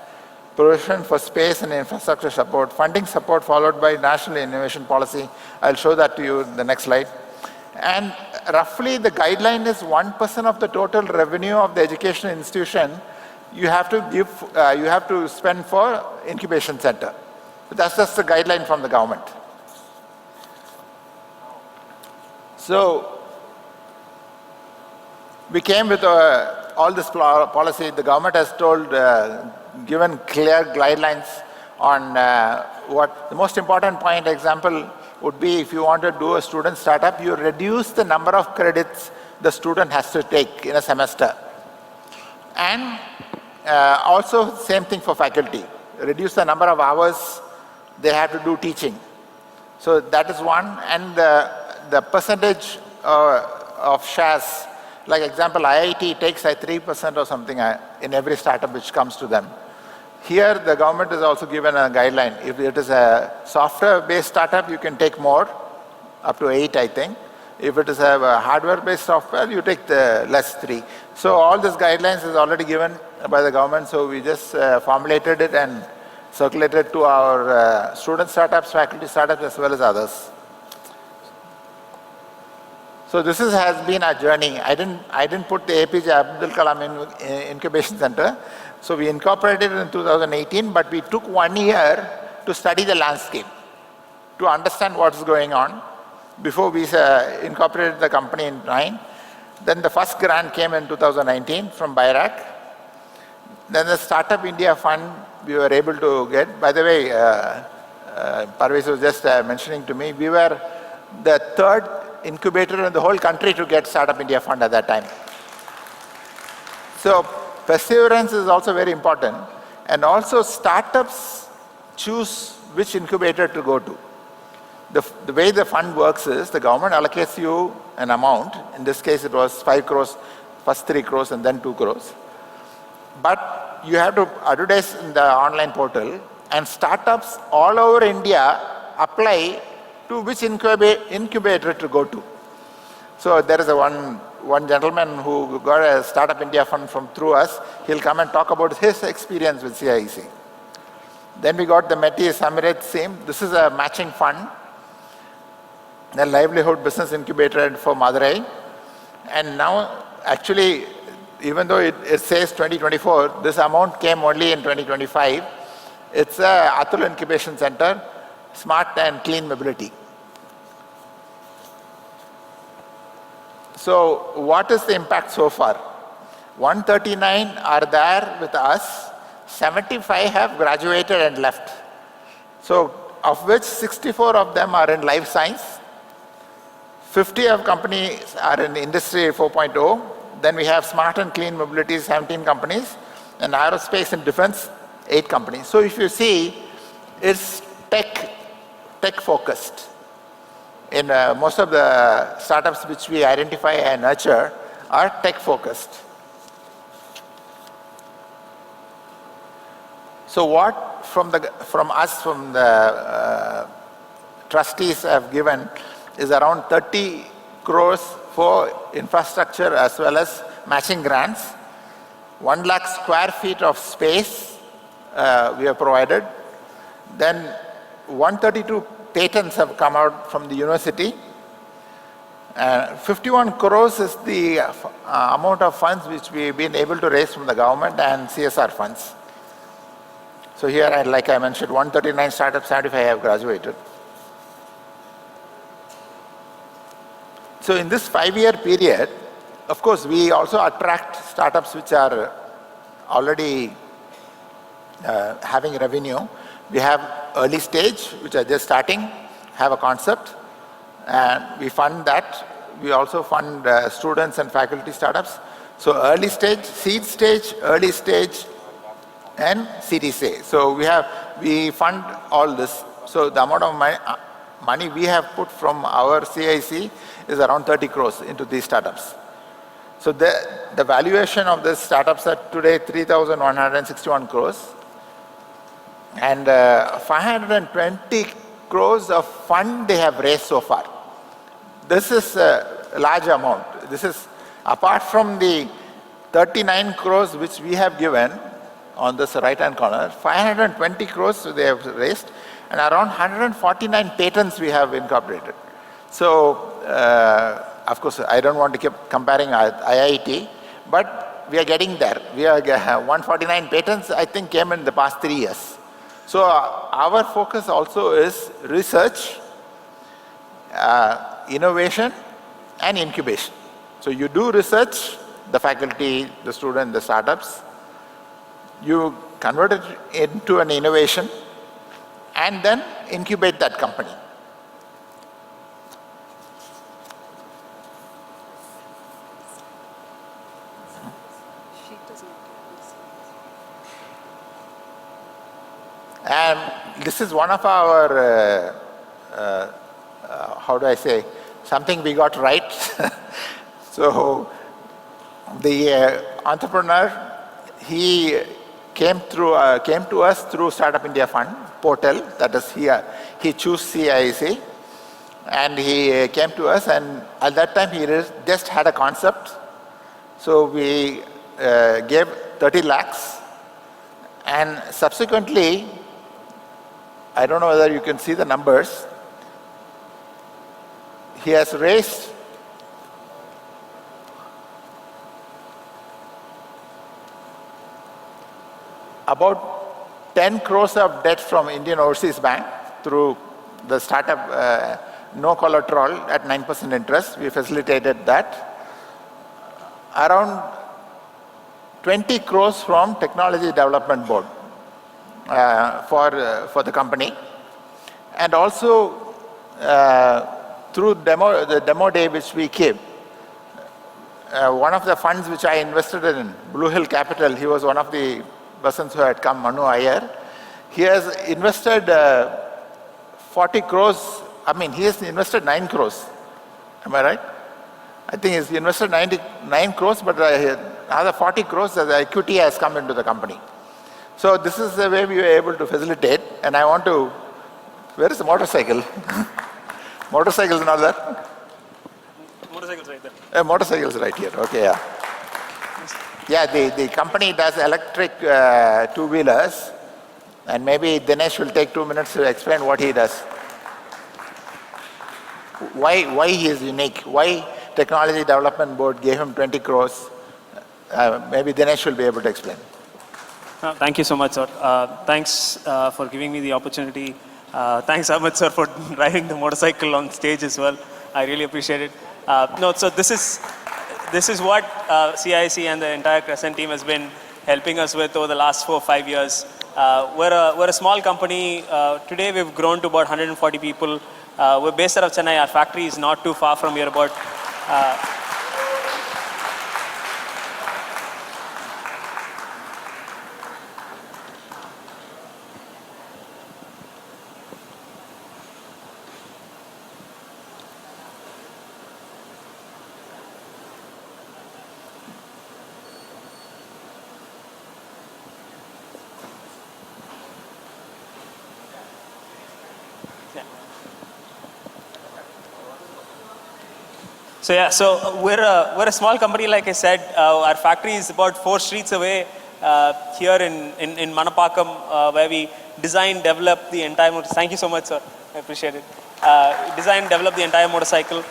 provision for space and infrastructure support, funding support followed by national innovation policy. I'll show that to you in the next slide. And roughly the guideline is 1% of the total revenue of the educational institution you have to give, you have to spend for incubation center. So that's just the guideline from the government. So we came with all this policy. The government has told, given clear guidelines on what the most important point example would be if you want to do a student startup, you reduce the number of credits the student has to take in a semester. And also same thing for faculty. Reduce the number of hours they have to do teaching. So that is one. And the percentage of shares, like example, IIT takes like 3% or something in every startup which comes to them. Here, the government has also given a guideline. If it is a software-based startup, you can take more, up to 8, I think. If it is a hardware-based software, you take the less 3. So all these guidelines is already given by the government, so we just formulated it and circulated to our student startups, faculty startups, as well as others. So this has been our journey. I didn't put the APJ Abdul Kalam Incubation Center. So we incorporated it in 2018, but we took 1 year to study the landscape, to understand what's going on before we incorporated the company in 9. Then the first grant came in 2019 from BIRAC. Then the Startup India Fund we were able to get. By the way, Parvez was just mentioning to me, we were the 3rd incubator in the whole country to get Startup India Fund at that time. So perseverance is also very important. And also startups choose which incubator to go to. The way the fund works is the government allocates you an amount. In this case, it was 5 crores, first 3 crores and then 2 crores. But you have to advertise in the online portal, and startups all over India apply to which incubator to go to. So there is one gentleman who got a Startup India Fund through us. He'll come and talk about his experience with CIEC. Then we got the Meti Samirat same. This is a matching fund, the livelihood business incubator for Madurai. And now, actually, even though it says 2024, this amount came only in 2025. It's a Abdul Incubation Center, smart and clean mobility. So what is the impact so far? 139 are there with us, 75 have graduated and left. So of which 64 of them are in life science, 50 of companies are in industry 4.0, then we have smart and clean mobility, 17 companies, and aerospace and defense, 8 companies. So if you see, it's tech focused. In most of the startups which we identify and nurture are tech focused. So what from the trustees have given is around 30 crores for infrastructure as well as matching grants. 1 lakh square feet of space we have provided. Then 132 patents have come out from the university. 51 crores is the amount of funds which we've been able to raise from the government and CSR funds. So here, like I mentioned, 139 startups, 75 have graduated. So in this 5-year period, of course, we also attract startups which are already having revenue. We have early stage, which are just starting, have a concept, and we fund that. We also fund students and faculty startups. So early stage, seed stage, early stage, and Series A. So we fund all this. So the amount of money we have put from our CIC is around 30 crores into these startups. So the valuation of the startups are today 3,161 crores. And 520 crores of fund they have raised so far. This is a large amount. This is apart from the 39 crores which we have given on this right-hand corner, 520 crores they have raised, and around 149 patents we have incorporated. So, of course, I don't want to keep comparing IIT, but we are getting there. We are 149 patents, I think, came in the past 3 years. So our focus also is research, innovation, and incubation. So you do research, the faculty, the student, the startups, you convert it into an innovation, and then incubate that company. And this is one of our, how do I say, something we got right. So the entrepreneur, he came to us through Startup India Fund portal, that is he chose CIC, and he came to us, and at that time he just had a concept. So we gave 30 lakhs, and subsequently, I don't know whether you can see the numbers, he has raised about 10 crores of debt from Indian Overseas Bank through the startup no collateral at 9% interest. We facilitated that. Around 20 crores from Technology Development Board for the company, and also through the demo day which we gave. One of the funds which I invested in, Blue Hill Capital, he was one of the persons who had come, Manu Iyer. He has invested 40 crores, he has invested 9 crores. Am I right? I think he's invested 99 crores, but another 40 crores as equity has come into the company. So this is the way we were able to facilitate, and I want to, where is the motorcycle? Motorcycle is not there? Motorcycle's right there. Motorcycle's right here, okay, yeah. Yeah, the company does electric two-wheelers, And maybe Dinesh will take 2 minutes to explain what he does. Why he is unique, why Technology Development Board gave him 20 crores. Maybe Dinesh will be able to explain. Thank you so much, sir. Thanks for giving me the opportunity. Thanks, Ahmed, sir, for driving the motorcycle on stage as well. I really appreciate it. So this is what CIC and the entire Crescent team has been helping us with over the last 4 or 5 years. We're a small company. Today we've grown to about 140 people. We're based out of Chennai. Our factory is not too far from here, about So we're a small company, like I said. Our factory is about 4 streets away here in Manapakam, where we design, develop the entire motorcycle. Thank you so much, sir. I appreciate it. Design, develop the entire motorcycle.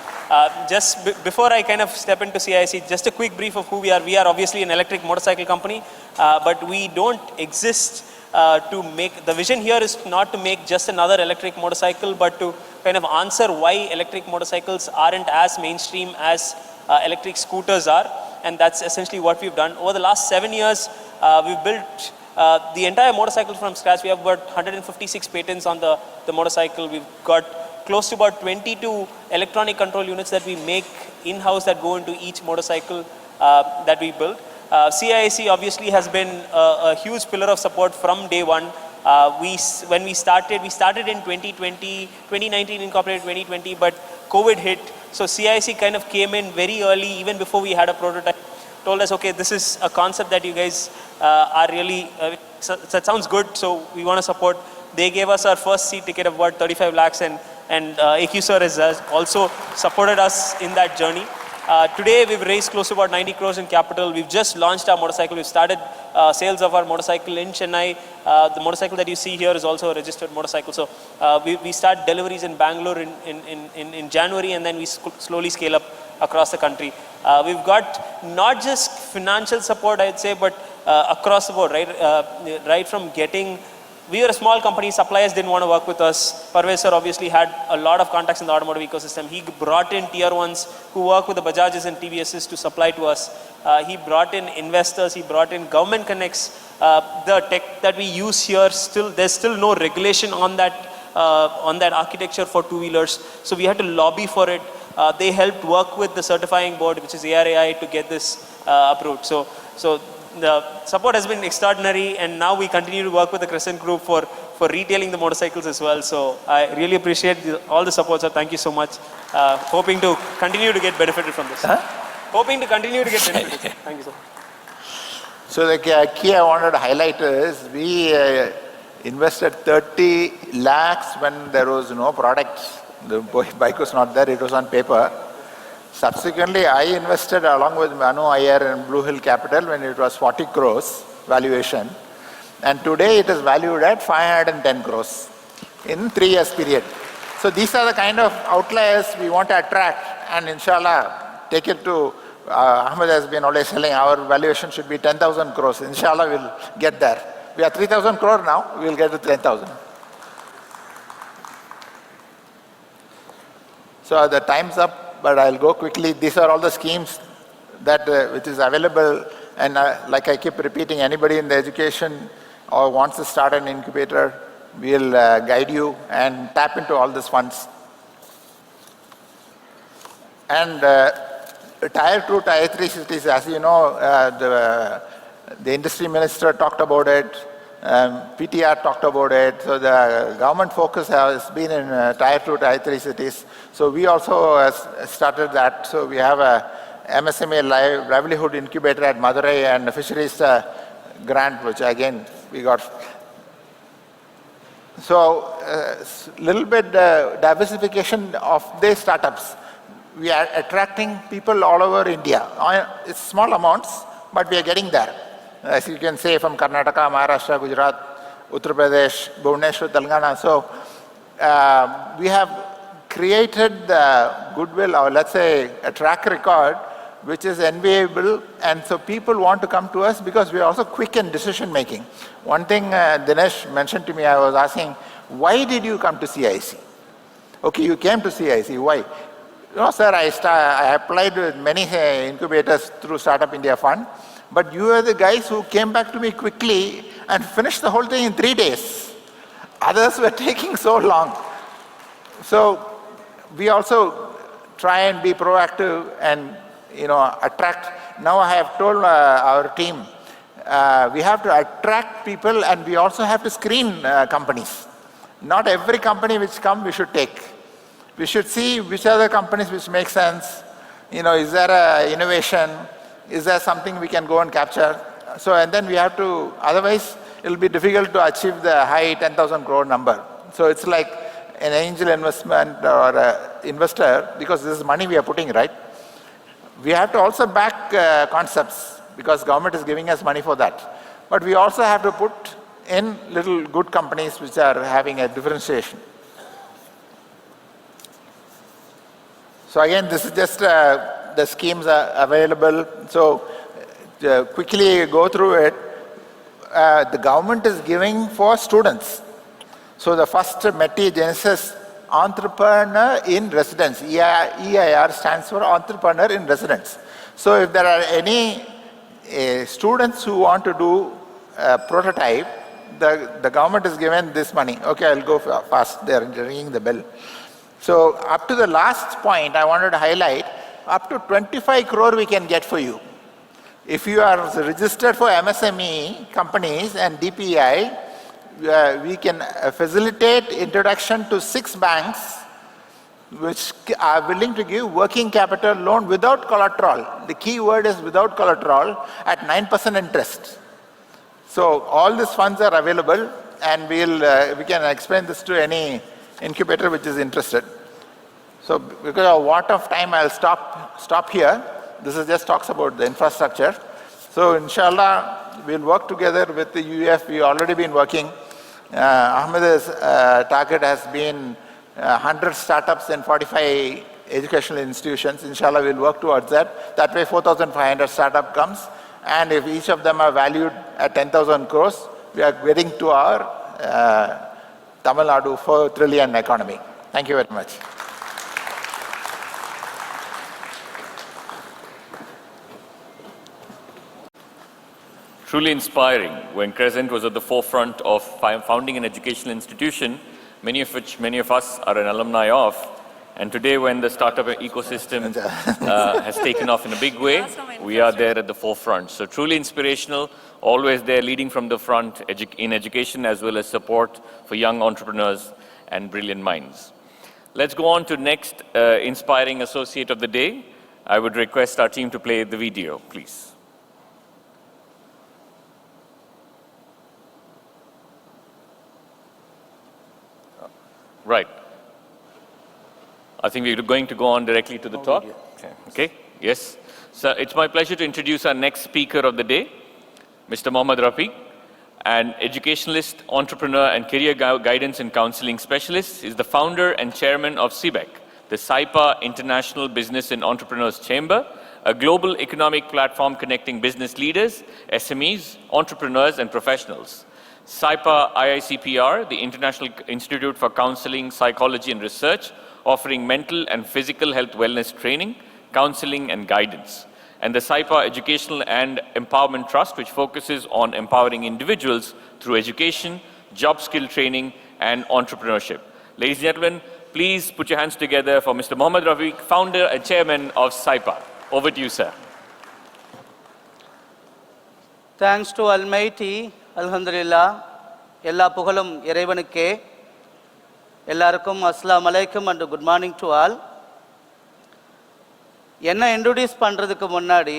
Just before I kind of step into CIC, just a quick brief of who we are. We are obviously an electric motorcycle company, but we don't exist to make, the vision here is not to make just another electric motorcycle, but to kind of answer why electric motorcycles aren't as mainstream as electric scooters are. And that's essentially what we've done. Over the last 7 years, we've built the entire motorcycle from scratch. We have about 156 patents on the motorcycle. We've got close to about 22 electronic control units that we make in-house that go into each motorcycle that we build. CIC obviously has been a huge pillar of support from day one. When we started in 2019 incorporated 2020, but COVID hit. So CIC kind of came in very early, even before we had a prototype, told us, okay, this is a concept that you guys are really, that sounds good, so we want to support. They gave us our first seat ticket of about 35 lakhs, and AQ sir has also supported us in that journey. Today we've raised close to about 90 crores in capital. We've just launched our motorcycle. We've started sales of our motorcycle in Chennai. The motorcycle that you see here is also a registered motorcycle. So we start deliveries in Bangalore in January, and then we slowly scale up across the country. We've got not just financial support, I'd say, but across the board, right from getting. We were a small company, suppliers didn't want to work with us. Parvez sir obviously had a lot of contacts in the automotive ecosystem. He brought in tier ones who work with the Bajajes and TVSs to supply to us. He brought in investors, he brought in government connects. The tech that we use here, there's still no regulation on that architecture for two-wheelers. So we had to lobby for it. They helped work with the certifying board, which is ARAI, to get this approved. So the support has been extraordinary, and now we continue to work with the Crescent Group for retailing the motorcycles as well. So I really appreciate all the support, sir. Thank you so much. Hoping to continue to get benefited from this. Hoping to continue to get benefited. Thank you, sir. So the key I wanted to highlight is we invested 30 lakhs when there was no products. The bike was not there, it was on paper. Subsequently, I invested along with Manu Iyer and Blue Hill Capital when it was 40 crores valuation. And today it is valued at 510 crores in 3 years period. So these are the kind of outliers we want to attract, and inshallah take it to, Ahmed has been always telling our valuation should be 10,000 crores. Inshallah we'll get there. We are 3,000 crore now, we'll get to 10,000. So the time's up. But I'll go quickly. These are all the schemes that which is available, and like I keep repeating, anybody in the education or wants to start an incubator, we'll guide you and tap into all these funds. And Tier 2, Tier 3 cities, as you know, the industry minister talked about it, PTR talked about it. So the government focus has been in Tier 2, Tier 3 cities. So we also started that. So we have a MSME livelihood incubator at Madurai and a fisheries grant, which again we got. So little bit diversification of the startups. We are attracting people all over India. It's small amounts, but we are getting there. As you can say, from Karnataka, Maharashtra, Gujarat, Uttar Pradesh, Bhubaneswar, Telangana. So we have created the goodwill, or let's say a track record, which is enviable, and so people want to come to us because we are also quick in decision making. One thing Dinesh mentioned to me, I was asking, why did you come to CIC? Okay, you came to CIC, why? No, sir, I applied with many incubators through Startup India Fund, but you are the guys who came back to me quickly and finished the whole thing in 3 days. Others were taking so long. So we also try and be proactive and attract. Now I have told our team, we have to attract people, and we also have to screen companies. Not every company which comes we should take. We should see which are the companies which make sense. Is there a innovation? Is there something we can go and capture? So, and then we have to, otherwise it will be difficult to achieve the high 10,000 crore number. So it's like an angel investment or an investor, because this is money we are putting, right? We have to also back concepts, because government is giving us money for that. But we also have to put in little good companies which are having a differentiation. So again, this is just the schemes are available. So quickly go through it. The government is giving for students. So the first METI Genesis Entrepreneur in Residence, EIR stands for Entrepreneur in Residence. So if there are any students who want to do a prototype, the government is given this money. Okay, I'll go fast, they're ringing the bell. So up to the last point, I wanted to highlight, up to 25 crore we can get for you. If you are registered for MSME companies and DPI, we can facilitate introduction to 6 banks which are willing to give working capital loan without collateral. The key word is without collateral at 9% interest. So all these funds are available, and we can explain this to any incubator which is interested. So because of want of time, I'll stop here. This is just talks about the infrastructure. So inshallah, we'll work together with the UEF. We've already been working. Ahmed's target has been 100 startups in 45 educational institutions. Inshallah, we'll work towards that. That way 4,500 startup comes. And if each of them are valued at 10,000 crores, we are getting to our Tamil Nadu 4 trillion economy. Thank you very much. Truly inspiring. When Crescent was at the forefront of founding an educational institution, many of us are an alumni of, and today when the startup ecosystem has taken off in a big way, we are there at the forefront. So truly inspirational, always there leading from the front in education as well as support for young entrepreneurs and brilliant minds. Let's go on to next inspiring associate of the day. I would request our team to play the video, please. Right. I think we're going to go on directly to the talk. Okay. Yes. So it's my pleasure to introduce our next speaker of the day, Mr. Mohammad Rafik, an educationalist, entrepreneur, and career guidance and counseling specialist. He is the founder and chairman of SYPA, the Sypa International Business and Entrepreneurs Chamber, a global economic platform connecting business leaders, SMEs, entrepreneurs, and professionals. SYPA IICPR, the International Institute for Counseling, Psychology and Research, offering mental and physical health wellness training, counseling and guidance. And the SYPA Educational and Empowerment Trust, which focuses on empowering individuals through education, job skill training, and entrepreneurship. Ladies and gentlemen, please put your hands together for Mr. Mohammad Rafik, founder and chairman of SYPA. Over to you, sir. Thanks to Almighty, Alhamdulillah, Ella Puhalum Yerevanuke, Ellarkum Assalamu alaikum and good morning to all. Enna introduce பண்றதுக்கு முன்னாடி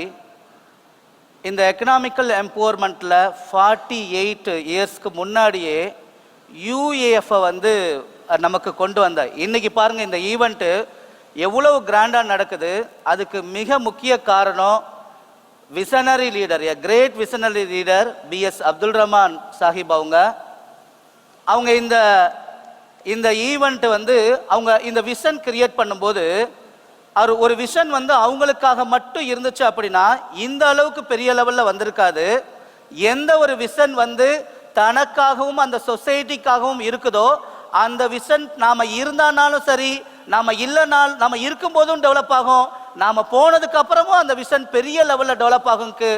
இந்த எகனாமிக்கல் எம்பவர்மெண்ட்ல 48 இயர்ஸ்க்கு முன்னாடியே UEF வந்து நமக்கு கொண்டு வந்தார். இன்னைக்கு பாருங்க இந்த ஈவென்ட் எவ்வளவு கிராண்டா நடக்குது. அதுக்கு மிக முக்கிய காரணம் visionary leader, a great visionary leader, B.S. Abdul Rahman Sahib அவங்க. அவங்க இந்த ஈவெண்ட் வந்து அவங்க இந்த விஷன் கிரியேட் பண்ணும்போது ஒரு விஷன் வந்து அவங்களுக்காக மட்டும் இருந்துச்சு அப்படின்னா இந்த அளவுக்கு பெரிய லெவலில் வந்திருக்காது. எந்த ஒரு விஷன் வந்து தனக்காகவும் அந்த சொசைட்டிக்காகவும் இருக்குதோ அந்த விஷன் நாம் இருந்தானாலும் சரி, நாம் இல்லைனாலும், நம்ம இருக்கும்போதும் டெவலப் ஆகும், நாம் போனதுக்கு அப்புறமும் அந்த விஷன் பெரிய லெவலில் டெவலப் ஆகும்க்கு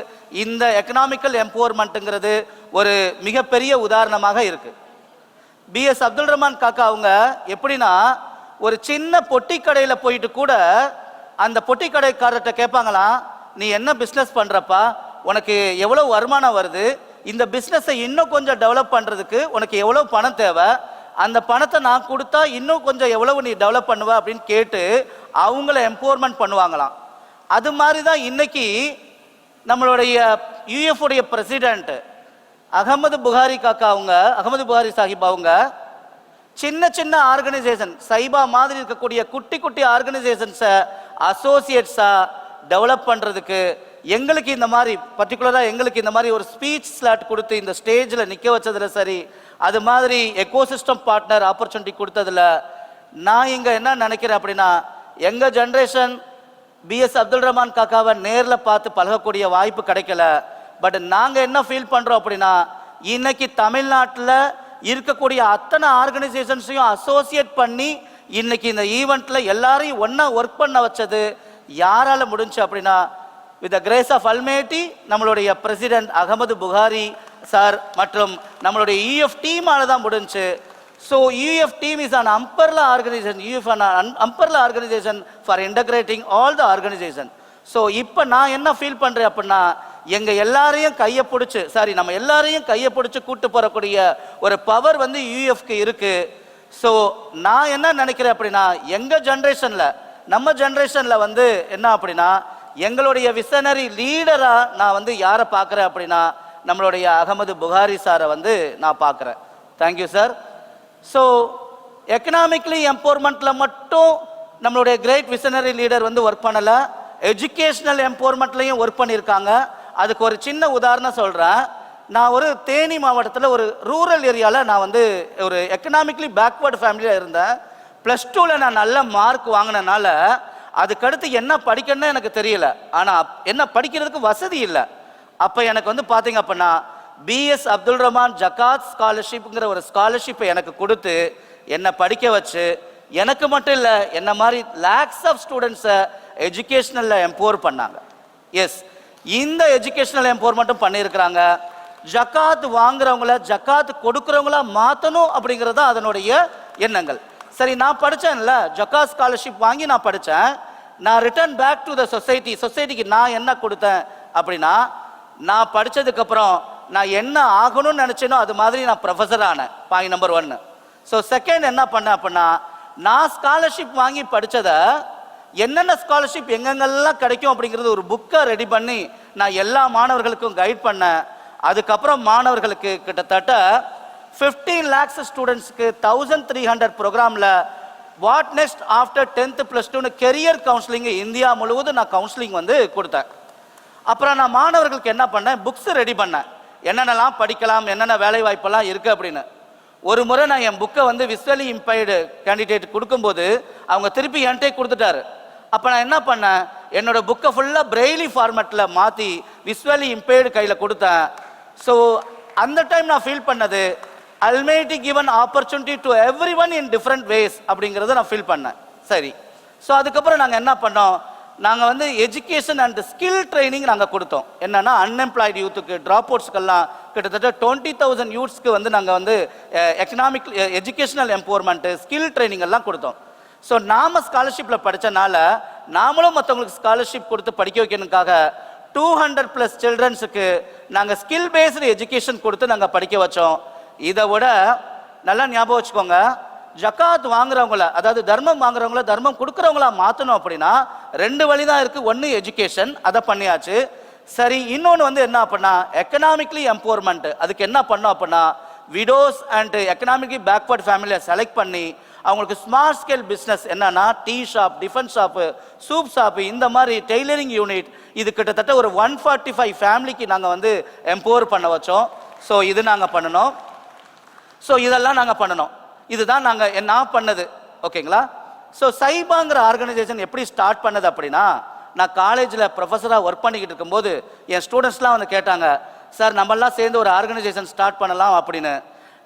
இந்த எக்கனாமிக்கல் எம்பவர்மெண்ட்டுங்கிறது ஒரு மிகப்பெரிய உதாரணமாக இருக்கு. பிஎஸ் அப்துல் ரஹ்மான் காக்கா அவங்க எப்படின்னா, ஒரு சின்ன பொட்டி கடையில் போயிட்டு கூட அந்த பொட்டி கடைக்காரர்கிட்ட கேட்பாங்களாம், நீ என்ன பிஸ்னஸ் பண்ணுறப்பா, உனக்கு எவ்வளோ வருமானம் வருது, இந்த பிஸ்னஸை இன்னும் கொஞ்சம் டெவலப் பண்ணுறதுக்கு உனக்கு எவ்வளோ பணம் தேவை, அந்த பணத்தை நான் கொடுத்தா இன்னும் கொஞ்சம் எவ்வளவு நீ டெவலப் பண்ணுவ அப்படின்னு கேட்டு அவங்கள எம்பவர்மெண்ட் பண்ணுவாங்களாம். அது மாதிரி தான் இன்னைக்கு நம்மளுடைய யூஎஃப் உடைய பிரசிடென்ட் அகமது புகாரி காக்கா அவங்க, அகமது புகாரி சாஹிப் அவங்க சின்ன சின்ன ஆர்கனைசேஷன், சைபா மாதிரி இருக்கக்கூடிய குட்டி குட்டி ஆர்கனைசேஷன்ஸை அசோசியேட்ஸாக டெவலப் பண்ணுறதுக்கு எங்களுக்கு இந்த மாதிரி பர்டிகுலராக எங்களுக்கு இந்த மாதிரி ஒரு ஸ்பீச் ஸ்லாட் கொடுத்து இந்த ஸ்டேஜில் நிற்க வச்சதில் சரி, அது மாதிரி எக்கோசிஸ்டம் பார்ட்னர் ஆப்பர்ச்சுனிட்டி கொடுத்ததில் நான் இங்கே என்ன நினைக்கிறேன் அப்படின்னா, எங்கள் ஜென்ரேஷன் பிஎஸ் அப்துல் ரஹ்மான் காக்காவை நேரில் பார்த்து பழகக்கூடிய வாய்ப்பு கிடைக்கல. பட் நாங்கள் என்ன ஃபீல் பண்ணுறோம் அப்படின்னா, இன்னைக்கு தமிழ்நாட்டில் இருக்கக்கூடிய அத்தனை ஆர்கனைசேஷன்ஸையும் அசோசியேட் பண்ணி இன்னைக்கு இந்த ஈவெண்ட்டில் எல்லாரையும் ஒன்றா ஒர்க் பண்ண வச்சது யாரால முடிஞ்சு அப்படின்னா, வித் த கிரேஸ் ஆஃப் அல்மேட்டி நம்மளுடைய பிரசிடென்ட் அகமது புகாரி சார் மற்றும் நம்மளுடைய யூஎஃப் டீமால தான் முடிஞ்சு. So UF team is an umbrella organisation, UF umbrella organisation for integrating all the organisation. So இப்போ நான் என்ன ஃபீல் பண்ணுறேன் அப்படின்னா, எங்கள் எல்லாரையும் கையை பிடிச்சி நம்ம எல்லாரையும் கையை பிடிச்சி கூட்டு போகக்கூடிய ஒரு பவர் வந்து யூஎஃப்க்கு இருக்குது. ஸோ நான் என்ன நினைக்கிறேன் அப்படின்னா, எங்கள் ஜென்ரேஷனில் நம்ம ஜென்ரேஷனில் வந்து என்ன அப்படின்னா, எங்களுடைய விசனரி லீடராக நான் வந்து யாரை பார்க்குறேன் அப்படின்னா, நம்மளுடைய அகமது புகாரி சாரை வந்து நான் பார்க்குறேன். Thank you sir. ஸோ எக்கனாமிக்லி எம்பவர்மெண்ட்டில் மட்டும் நம்மளுடைய கிரேட் விசனரி லீடர் வந்து ஒர்க் பண்ணலை, எஜுகேஷ்னல் எம்பவர்மெண்ட்லையும் ஒர்க் பண்ணியிருக்காங்க. அதுக்கு ஒரு சின்ன உதாரணம் சொல்கிறேன். நான் ஒரு தேனி மாவட்டத்தில் ஒரு ரூரல் ஏரியாவில் நான் வந்து ஒரு எக்கனாமிக்லி பேக்வேர்டு ஃபேமிலியில் இருந்தேன். +2ல் நான் நல்ல மார்க் வாங்கினனால அதுக்கடுத்து என்ன படிக்கணும்னு எனக்கு தெரியல, ஆனால் என்ன படிக்கிறதுக்கு வசதி இல்லை. அப்போ எனக்கு வந்து பார்த்தீங்க அப்படின்னா பிஎஸ் அப்துல் ரஹ்மான் ஜகாத் ஸ்காலர்ஷிப்ங்கிற ஒரு ஸ்காலர்ஷிப்பை எனக்கு கொடுத்து என்னை படிக்க வச்சு, எனக்கு மட்டும் இல்லை என்ன மாதிரி லேக்ஸ் ஆஃப் ஸ்டூடெண்ட்ஸை எஜுகேஷ்னலில் எம்பவர் பண்ணாங்க. எஸ், இந்த எஜுகேஷ்னல் எம்பவர்மெண்ட்டும் பண்ணியிருக்கிறாங்க. ஜகாத் வாங்குறவங்கள ஜகாத் கொடுக்குறவங்களா மாற்றணும் அப்படிங்கிறது தான் அதனுடைய எண்ணங்கள். சரி, நான் படித்தேன்ல, ஜகாத் ஸ்காலர்ஷிப் வாங்கி நான் படித்தேன். நான் ரிட்டர்ன் பேக் டு த சொசைட்டிக்கு நான் என்ன கொடுத்தேன் அப்படின்னா, நான் படித்ததுக்கப்புறம் நான் என்ன ஆகணும்னு நினச்சேனோ அது மாதிரி நான் ப்ரொஃபஸர் ஆனேன். Point number 1. ஸோ செகண்ட் என்ன பண்ணேன் அப்படின்னா, நான் ஸ்காலர்ஷிப் வாங்கி படித்ததை என்னென்ன ஸ்காலர்ஷிப் எங்கெங்கெல்லாம் கிடைக்கும் அப்படிங்கிறது ஒரு புக்கை ரெடி பண்ணி நான் எல்லா மாணவர்களுக்கும் கைட் பண்ணேன். அதுக்கப்புறம் மாணவர்களுக்கு கிட்டத்தட்ட 15 lakhs ஸ்டூடெண்ட்ஸ்க்கு 1300 ப்ரோக்ராமில் what next after 10th +2 career counselling India முழுவதும் நான் கவுன்சிலிங் வந்து கொடுத்தேன். அப்புறம் நான் மாணவர்களுக்கு என்ன பண்ணேன், புக்ஸ் ரெடி பண்ணேன், என்னென்னலாம் படிக்கலாம், என்னென்ன வேலை வாய்ப்பெல்லாம் இருக்குது அப்படின்னு. ஒரு முறை நான் என் புக்கை வந்து விஸ்வலி இம்பைர்டு கேண்டிடேட் கொடுக்கும்போது அவங்க திருப்பி என்கிட்டே கொடுத்துட்டாரு. அப்போ நான் என்ன பண்ணேன், என்னோட புக்கை ஃபுல்லாக பிரெய்லி ஃபார்மேட்டில் மாற்றி விஸ்வலி இம்பைர்டு கையில் கொடுத்தேன். ஸோ அந்த டைம் நான் ஃபீல் பண்ணது, almighty given opportunity to every one in different ways அப்படிங்கிறத நான் ஃபீல் பண்ணேன். சரி, ஸோ அதுக்கப்புறம் நாங்கள் என்ன பண்ணோம், நாங்கள் வந்து எஜுகேஷன் அண்ட் ஸ்கில் ட்ரைனிங் நாங்கள் கொடுத்தோம். என்னென்னா அன்எம்ப்ளாய்டு யூத்துக்கு, ட்ராப் அவுட்ஸ்க்கெல்லாம் கிட்டத்தட்ட 20,000 யூத்ஸ்க்கு வந்து நாங்கள் வந்து economic educational empowerment, skill training எல்லாம் கொடுத்தோம். ஸோ நாம் ஸ்காலர்ஷிப்பில் படித்தனால நாமளும் மற்றவங்களுக்கு ஸ்காலர்ஷிப் கொடுத்து படிக்க வைக்கணுக்காக 200+ சில்ட்ரன்ஸுக்கு நாங்கள் ஸ்கில் பேஸ்டு எஜுகேஷன் கொடுத்து நாங்கள் படிக்க வச்சோம். இதை விட நல்லா ஞாபகம் வச்சுக்கோங்க, ஜகாத் வாங்குறவங்கள, அதாவது தர்மம் வாங்குறவங்கள தர்மம் கொடுக்குறவங்களா மாற்றணும் அப்படின்னா 2 வழி தான் இருக்குது. ஒன்று எஜுகேஷன், அதை பண்ணியாச்சு. சரி, இன்னொன்று வந்து என்ன அப்படின்னா எக்கனாமிக்லி எம்பவர்மெண்ட். அதுக்கு என்ன பண்ணோம் அப்படின்னா, விடோஸ் அண்ட் எக்கனாமிக்லி பேக்வர்ட் ஃபேமிலியை செலக்ட் பண்ணி அவங்களுக்கு ஸ்மார்ட் ஸ்கேல் பிஸ்னஸ் என்னன்னா tea shop, tiffin shop, soup shop, இந்த மாதிரி டெய்லரிங் யூனிட், இது கிட்டத்தட்ட ஒரு 145 ஃபேமிலிக்கு நாங்கள் வந்து எம்பவர் பண்ண வச்சோம். ஸோ இது நாங்கள் பண்ணணும். ஸோ இதெல்லாம் நாங்கள் பண்ணணும். இதுதான் நான் பண்ணது. ஓகேங்களா? ஸோ சைபாங்கிற ஆர்கனைசேஷன் எப்படி ஸ்டார்ட் பண்ணது அப்படின்னா, நான் காலேஜில் ப்ரொஃபஸராக ஒர்க் பண்ணிக்கிட்டு இருக்கும்போது என் ஸ்டூடெண்ட்ஸ்லாம் வந்து கேட்டாங்க, சார் நம்மளாம் சேர்ந்து ஒரு ஆர்கனைசேஷன் ஸ்டார்ட் பண்ணலாம் அப்படின்னு.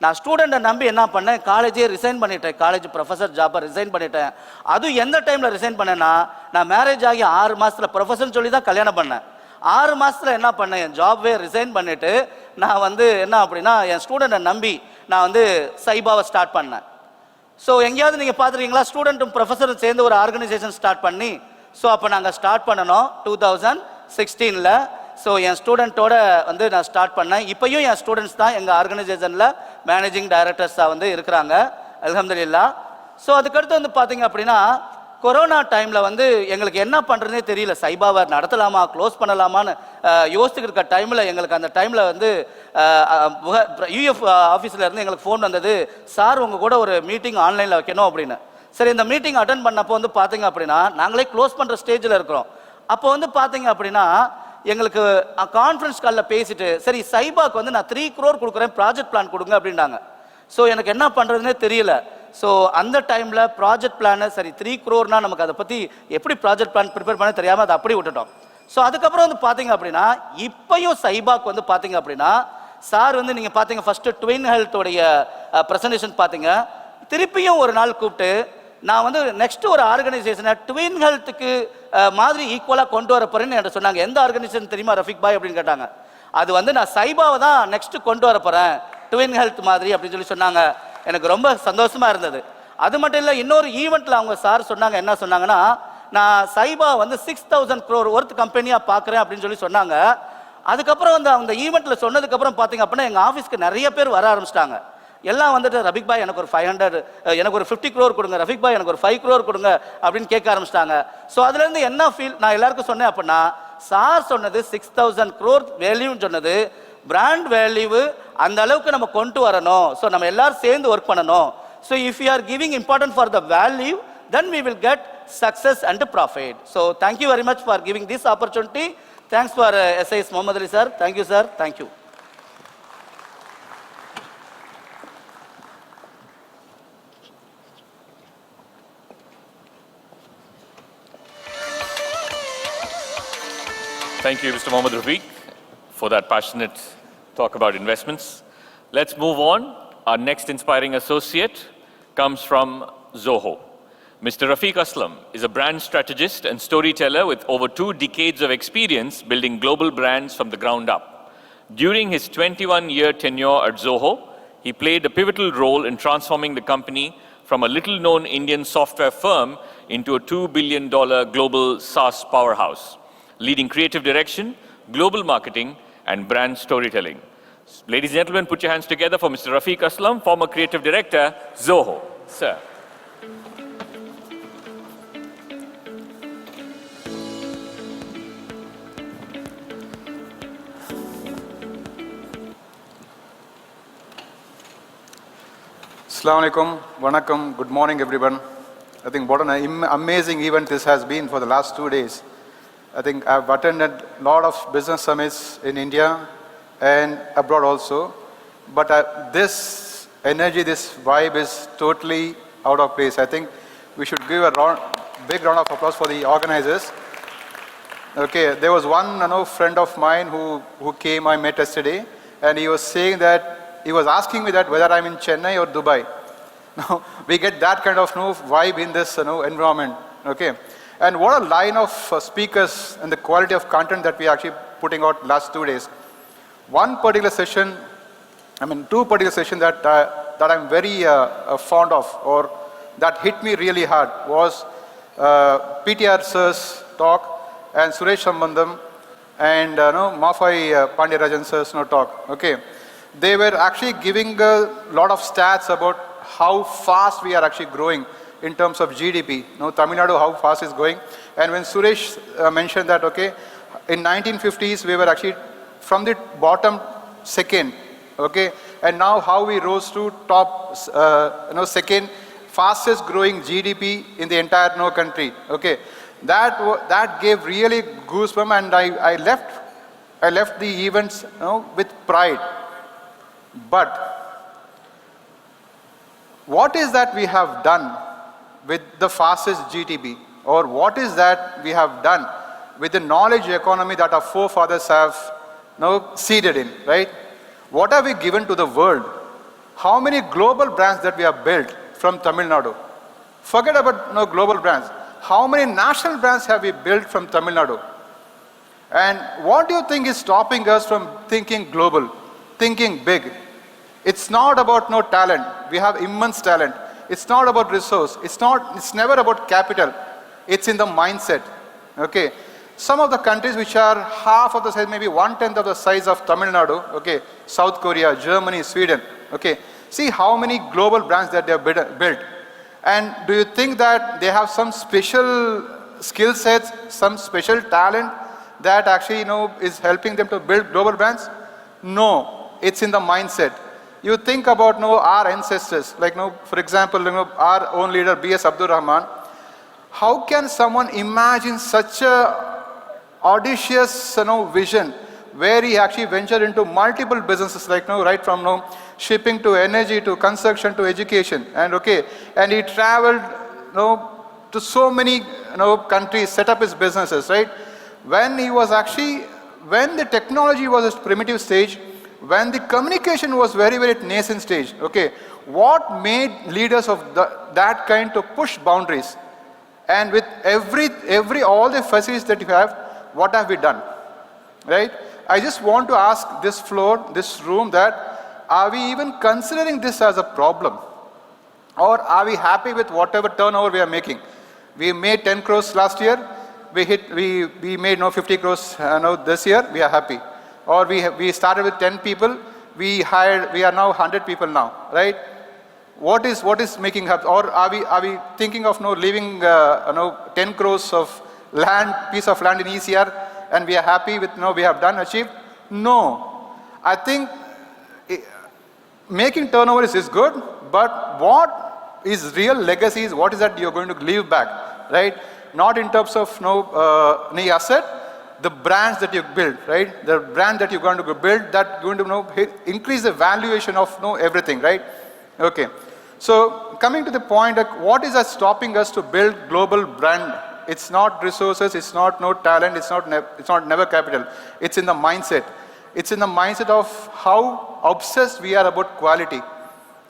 நான் ஸ்டூடெண்ட்டை நம்பி என்ன பண்ணேன், காலேஜே ரிசைன் பண்ணிட்டேன். காலேஜ் ப்ரொஃபஸர் ஜாப்பை ரிசைன் பண்ணிட்டேன். அதுவும் எந்த டைமில் ரிசைன் பண்ணேன்னா, நான் மேரேஜ் ஆகி 6 மாதத்தில் ப்ரொஃபஸர்னு சொல்லி தான் கல்யாணம் பண்ணேன். 6 மாதத்தில் என்ன பண்ணேன், என் ஜாப்வே ரிசைன் பண்ணிவிட்டு நான் வந்து என்ன அப்படின்னா என் ஸ்டூடெண்ட்டை நம்பி நான் வந்து சைபாவை ஸ்டார்ட் பண்ணேன். ஸோ எங்கேயாவது நீங்கள் பார்த்துருக்கீங்களா ஸ்டூடெண்ட்டும் ப்ரொஃபஸரும் சேர்ந்து ஒரு ஆர்கனைசேஷன் ஸ்டார்ட் பண்ணி? ஸோ அப்போ நாங்கள் ஸ்டார்ட் பண்ணணும் 2016. ஸோ என் ஸ்டூடெண்ட்டோட வந்து நான் ஸ்டார்ட் பண்ணேன். இப்போயும் என் ஸ்டூடெண்ட்ஸ் தான் எங்கள் ஆர்கனைசேஷனில் மேனேஜிங் டைரக்டர்ஸாக வந்து இருக்கிறாங்க, அல்ஹம்துலில்லாஹ். ஸோ அதுக்கடுத்து வந்து பார்த்தீங்க அப்படின்னா கொரோனா டைமில் வந்து எங்களுக்கு என்ன பண்ணுறதுனே தெரியல. சைபாவை நடத்தலாமா க்ளோஸ் பண்ணலாமான்னு யோசிச்சுட்டு இருக்க டைமில் எங்களுக்கு அந்த டைமில் வந்து யூஎஃப் ஆஃபீஸில் இருந்து எங்களுக்கு ஃபோன் வந்தது, சார் உங்கள் கூட ஒரு மீட்டிங் ஆன்லைனில் வைக்கணும் அப்படின்னு. சரி, இந்த மீட்டிங் அட்டன் பண்ணப்போ வந்து பார்த்தீங்க அப்படின்னா நாங்களே க்ளோஸ் பண்ணுற ஸ்டேஜில் இருக்கிறோம். அப்போ வந்து பார்த்தீங்க அப்படின்னா எங்களுக்கு கான்ஃபரன்ஸ் காலில் பேசிட்டு, சரி சைபாக்கு வந்து நான் 3 crore கொடுக்குறேன், ப்ராஜெக்ட் பிளான் கொடுங்க அப்படின்ட்டாங்க. ஸோ எனக்கு என்ன பண்ணுறதுனே தெரியல. ஸோ அந்த டைமில் ப்ராஜெக்ட் பிளானை சரி 3 crore நமக்கு அதை பற்றி எப்படி ப்ராஜெக்ட் பிளான் ப்ரிப்பேர் பண்ண தெரியாமல் அதை அப்படி விட்டுட்டோம். ஸோ அதுக்கப்புறம் வந்து பார்த்தீங்க அப்படின்னா இப்போயும் சைபாக்கு வந்து பார்த்தீங்க அப்படின்னா சார் வந்து நீங்கள் பார்த்தீங்க ஃபஸ்ட்டு ட்வின் ஹெல்த்தோடைய ப்ரெசன்டேஷன் பார்த்தீங்க. திருப்பியும் ஒரு நாள் கூப்பிட்டு நான் வந்து நெக்ஸ்ட் ஒரு ஆர்கனைசேஷனை ட்வின் ஹெல்த்துக்கு மாதிரி ஈக்குவலாக கொண்டு வர போகிறேன்னு என்கிட்ட சொன்னாங்க. எந்த ஆர்கனைசேஷன் தெரியுமா ரஃபிக் பாய் அப்படின்னு கேட்டாங்க. அது வந்து நான் சைபாவை தான் நெக்ஸ்ட் கொண்டு வர போகிறேன் ட்வின் ஹெல்த் மாதிரி அப்படின்னு சொல்லி சொன்னாங்க. எனக்கு ரொம்ப சந்தோஷமாக இருந்தது. அது மட்டும் இல்லை, இன்னொரு ஈவெண்ட்டில் அவங்க சார் சொன்னாங்க, என்ன சொன்னாங்கன்னா, நான் சைபா வந்து 6,000 crore ஒர்த் கம்பெனியாக பார்க்குறேன் அப்படின்னு சொல்லி சொன்னாங்க. அதுக்கப்புறம் வந்து அந்த ஈவெண்ட்டில் சொன்னதுக்கப்புறம் பார்த்தீங்க அப்படின்னா எங்கள் ஆஃபீஸ்க்கு நிறைய பேர் வர ஆரம்பிச்சிட்டாங்க. எல்லாம் வந்துட்டு ரஃபிக் பாய் எனக்கு ஒரு 500, எனக்கு ஒரு 50 crore கொடுங்க, ரஃபிக் பாய் எனக்கு ஒரு 5 crore கொடுங்க அப்படின்னு கேட்க ஆரம்பிச்சிட்டாங்க. ஸோ அதுலேருந்து என்ன ஃபீல் நான் எல்லாருக்கும் சொன்னேன் அப்படின்னா, சார் சொன்னது 6,000 crore வேல்யூன்னு சொன்னது பிராண்ட் வேல்யூ அந்த அளவுக்கு நம்ம கொண்டு வரணும். ஸோ நம்ம எல்லாரும் சேர்ந்து ஒர்க் பண்ணணும். So if you are giving important for the value, then we will get success and profit. So thank you very much for giving this opportunity. Thanks for SIS Mohammad Ali sir. Thank you sir. Thank you. Thank you, Mr. Mohammad Rafik, for that passionate talk about investments. Let's move on. Our next inspiring associate comes from Zoho. Mr. Raffic Aslam is a brand strategist and storyteller with over 2 decades of experience building global brands from the ground up. During his 21-year tenure at Zoho, he played a pivotal role in transforming the company from a little-known Indian software firm into a $2 billion global SaaS powerhouse, leading creative direction, global marketing, and brand storytelling. Ladies and gentlemen, put your hands together for Mr. Raffic Aslam, former creative director, Zoho. Sir. Assalamu alaikum, Vanakkam, good morning everyone. I think what an amazing event this has been for the last 2 days. I think I've attended a lot of business summits in India and abroad also. But this energy, this vibe is totally out of place. I think we should give a big round of applause for the organizers. Okay, there was one friend of mine who came, I met yesterday, and he was saying that, he was asking me that whether I'm in Chennai or Dubai. Now, we get that kind of vibe in this environment. Okay. And what a line of speakers and the quality of content that we are actually putting out last 2 days. One particular session, 2 particular sessions that I'm very fond of, or that hit me really hard, was PTR sir's talk and Suresh Sambandam and Mafai Pandirajan sir's talk. Okay, they were actually giving a lot of stats about how fast we are actually growing in terms of GDP. Tamil Nadu, how fast is going. And when Suresh mentioned that, okay, in 1950s we were actually from the bottom second, okay, and now how we rose to top, second fastest growing GDP in the entire country. Okay, that gave really goosebumps, and I left the events with pride. But what is that we have done with the fastest GDP? Or what is that we have done with the knowledge economy that our forefathers have seeded in, right? What have we given to the world? How many global brands that we have built from Tamil Nadu? Forget about global brands. How many national brands have we built from Tamil Nadu? And what do you think is stopping us from thinking global, thinking big? It's not about no talent. We have immense talent. It's not about resource. It's never about capital. It's in the mindset. Okay. Some of the countries which are half of the size, maybe 1/10 of the size of Tamil Nadu, okay, South Korea, Germany, Sweden, okay. See how many global brands that they have built. And do you think that they have some special skill sets, some special talent that actually, is helping them to build global brands? No, it's in the mindset. You think about, our ancestors, like, for example, our own leader, B.S. Abdul Rahman. How can someone imagine such a audacious, vision where he actually ventured into multiple businesses, like, right from, shipping to energy to construction to education, and he traveled, to so many, countries, set up his businesses, right? When the technology was at primitive stage, when the communication was very, very at nascent stage, what made leaders of that kind to push boundaries? And with all the facilities that you have, what have we done, right? I just want to ask this floor, this room, that are we even considering this as a problem? Or are we happy with whatever turnover we are making? We made 10 crores last year. We made 50 crores this year. We are happy. Or we started with 10 people. We are now 100 people now, right? What is making happy? Or are we thinking of leaving 10 crores of piece of land in ECR, and we are happy with we have achieved? No. I think making turnover is good, but what is real legacy is what is that you're going to leave back, right? Not in terms of any asset, the brands that you build, right? The brand that you're going to build that going to increase the valuation of everything, right? Okay. So coming to the point, what is stopping us to build global brand? It's not resources, it's not talent, it's not never capital. It's in the mindset. It's in the mindset of how obsessed we are about quality,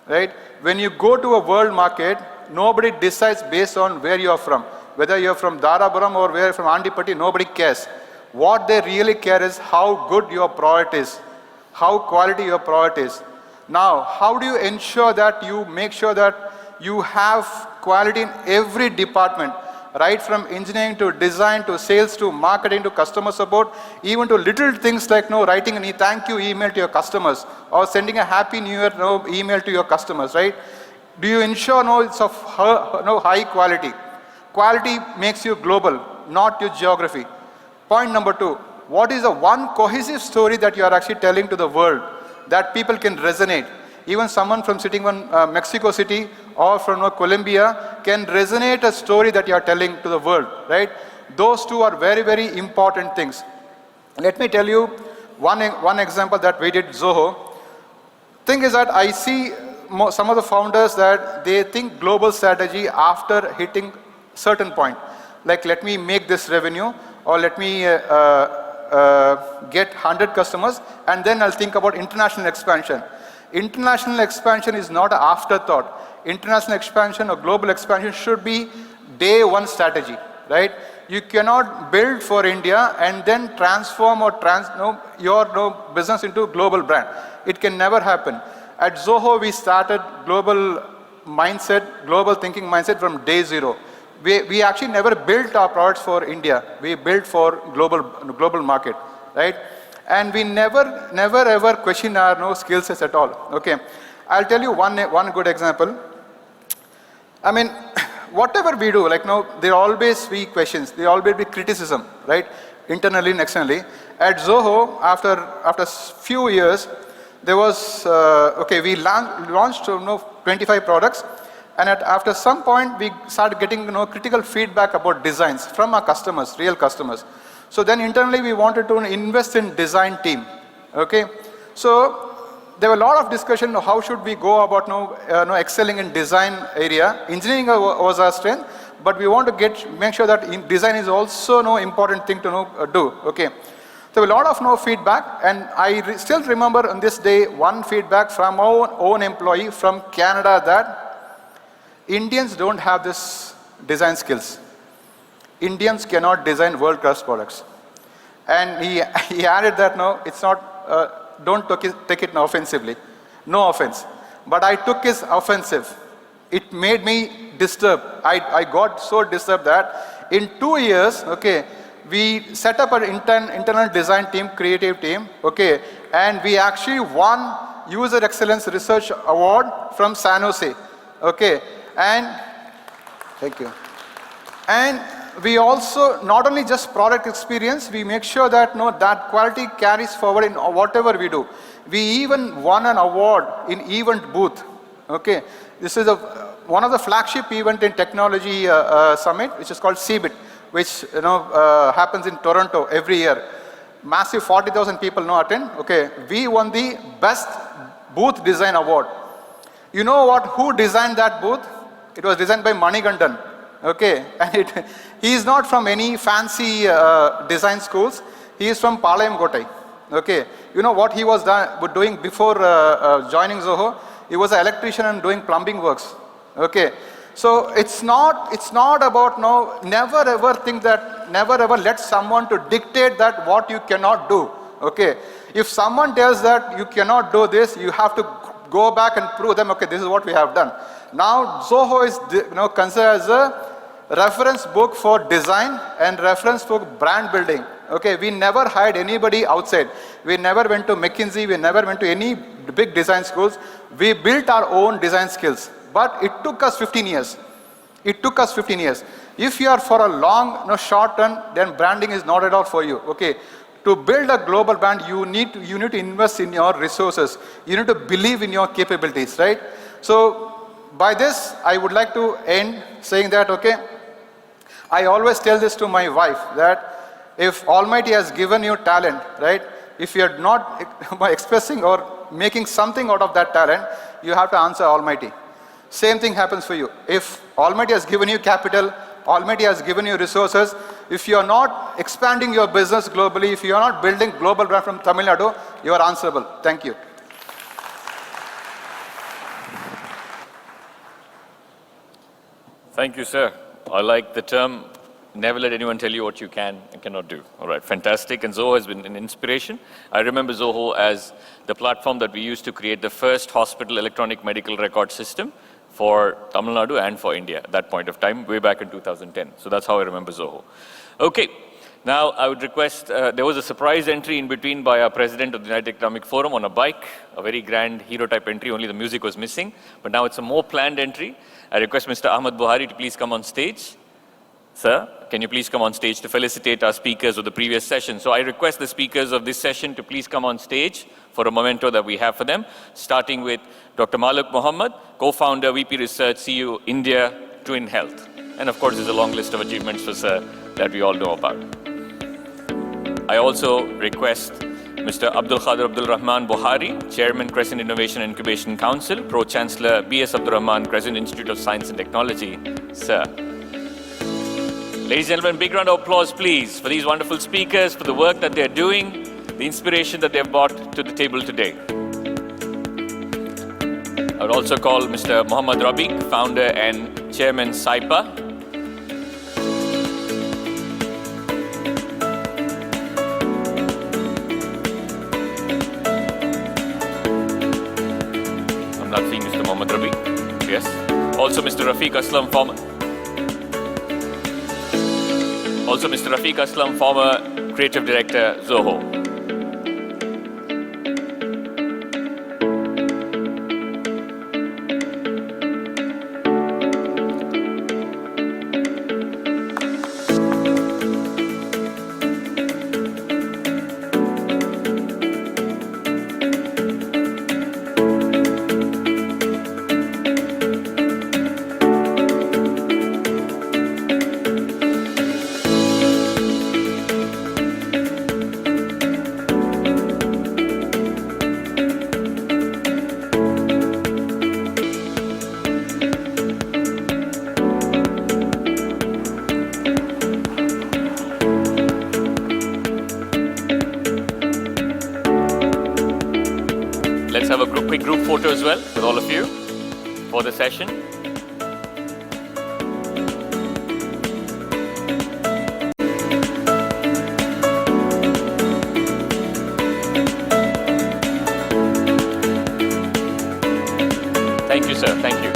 right? When you go to a world market, nobody decides based on where you are from. Whether you're from Darabaram or where from Andipatti, nobody cares. What they really care is how good your product is, how quality your product is. Now, how do you ensure that you make sure that you have quality in every department, right from engineering to design to sales to marketing to customer support, even to little things like writing a thank you email to your customers or sending a happy new year email to your customers, right? Do you ensure it's of high quality? Quality makes you global, not your geography. Point number 2, what is the one cohesive story that you are actually telling to the world that people can resonate? Even someone from sitting in Mexico City or from Colombia can resonate a story that you are telling to the world, right? Those two are very, very important things. Let me tell you one example that we did Zoho. Thing is that I see some of the founders that they think global strategy after hitting certain point. Like, let me make this revenue, or let me get 100 customers, and then I'll think about international expansion. International expansion is not an afterthought. International expansion or global expansion should be day one strategy, right? You cannot build for India and then transform or your business into a global brand. It can never happen. At Zoho, we started global mindset, global thinking mindset from day zero. We actually never built our products for India. We built for global market, right? And we never ever question our skill sets at all. Okay, I'll tell you one good example. I mean, whatever we do, there always be questions, there always be criticism, right? Internally and externally. At Zoho, after few years, there was we launched 25 products. And after some point, we started getting critical feedback about designs from our customers, real customers. So then internally, we wanted to invest in design team. Okay, so there were a lot of discussion on how should we go about excelling in design area. Engineering was our strength, but we want to make sure that design is also important thing to do. Okay. There were a lot of feedback, and I still remember on this day one feedback from our own employee from Canada that Indians don't have this design skills. Indians cannot design world-class products. And he added that, no, it's not, don't take it offensively. No offense. But I took his offensive. It made me disturbed. I got so disturbed that in 2 years, okay, we set up an internal design team, creative team, okay, and we actually won User Excellence Research Award from San Jose, okay, and thank you. And we also, not only just product experience, we make sure that that quality carries forward in whatever we do. We even won an award in event booth, okay. This is one of the flagship event in technology summit, which is called CBIT, which happens in Toronto every year. Massive 40,000 people attend. Okay, we won the best booth design award. You know what? Who designed that booth? It was designed by Manigandan. Okay, and he is not from any fancy design schools. He is from Palayam Gotai. Okay, you know what he was doing before joining Zoho? He was an electrician and doing plumbing works. Okay. So it's not about never ever let someone to dictate that what you cannot do. Okay. If someone tells that you cannot do this, you have to go back and prove them, okay, this is what we have done. Now Zoho is considered as a reference book for design and reference for brand building. Okay, we never hired anybody outside. We never went to McKinsey, we never went to any big design schools. We built our own design skills. But it took us 15 years. It took us 15 years. If you are for a long, short run, then branding is not at all for you. Okay. To build a global brand, you need to invest in your resources. You need to believe in your capabilities, right? So by this, I would like to end saying that, okay, I always tell this to my wife that if Almighty has given you talent, right? If you are not expressing or making something out of that talent, you have to answer Almighty. Same thing happens for you. If Almighty has given you capital, Almighty has given you resources, if you are not expanding your business globally, if you are not building global brand from Tamil Nadu, you are answerable. Thank you. Thank you, sir. I like the term, never let anyone tell you what you can and cannot do. All right, fantastic. And Zoho has been an inspiration. I remember Zoho as the platform that we used to create the first hospital electronic medical record system for Tamil Nadu and for India at that point of time, way back in 2010. So that's how I remember Zoho. Okay, now I would request, there was a surprise entry in between by our president of the United Economic Forum on a bike, a very grand hero type entry, only the music was missing. But now it's a more planned entry. I request Mr. Ahmed Buhari to please come on stage. Sir, can you please come on stage to felicitate our speakers of the previous session? So I request the speakers of this session to please come on stage for a memento that we have for them, starting with Dr. Maluk Mohammed, co-founder, VP Research, CEO, India, Twin Health. And of course, there's a long list of achievements for Sir that we all know about. I also request Mr. Abdul Rahman Buhari, Chairman, Crescent Innovation and Incubation Council, Pro-Chancellor, B.S. Abdul Rahman, Crescent Institute of Science and Technology. Sir. Ladies and gentlemen, big round of applause, please, for these wonderful speakers, for the work that they're doing, the inspiration that they've brought to the table today. I would also call Mr. Mohammad Rafik, founder and Chairman Sypa. I'm not seeing Mr. Mohammad Rafik. Yes. Also Mr. Raffic Aslam, former Creative Director, Zoho. have a quick group photo as well with all of you for the session.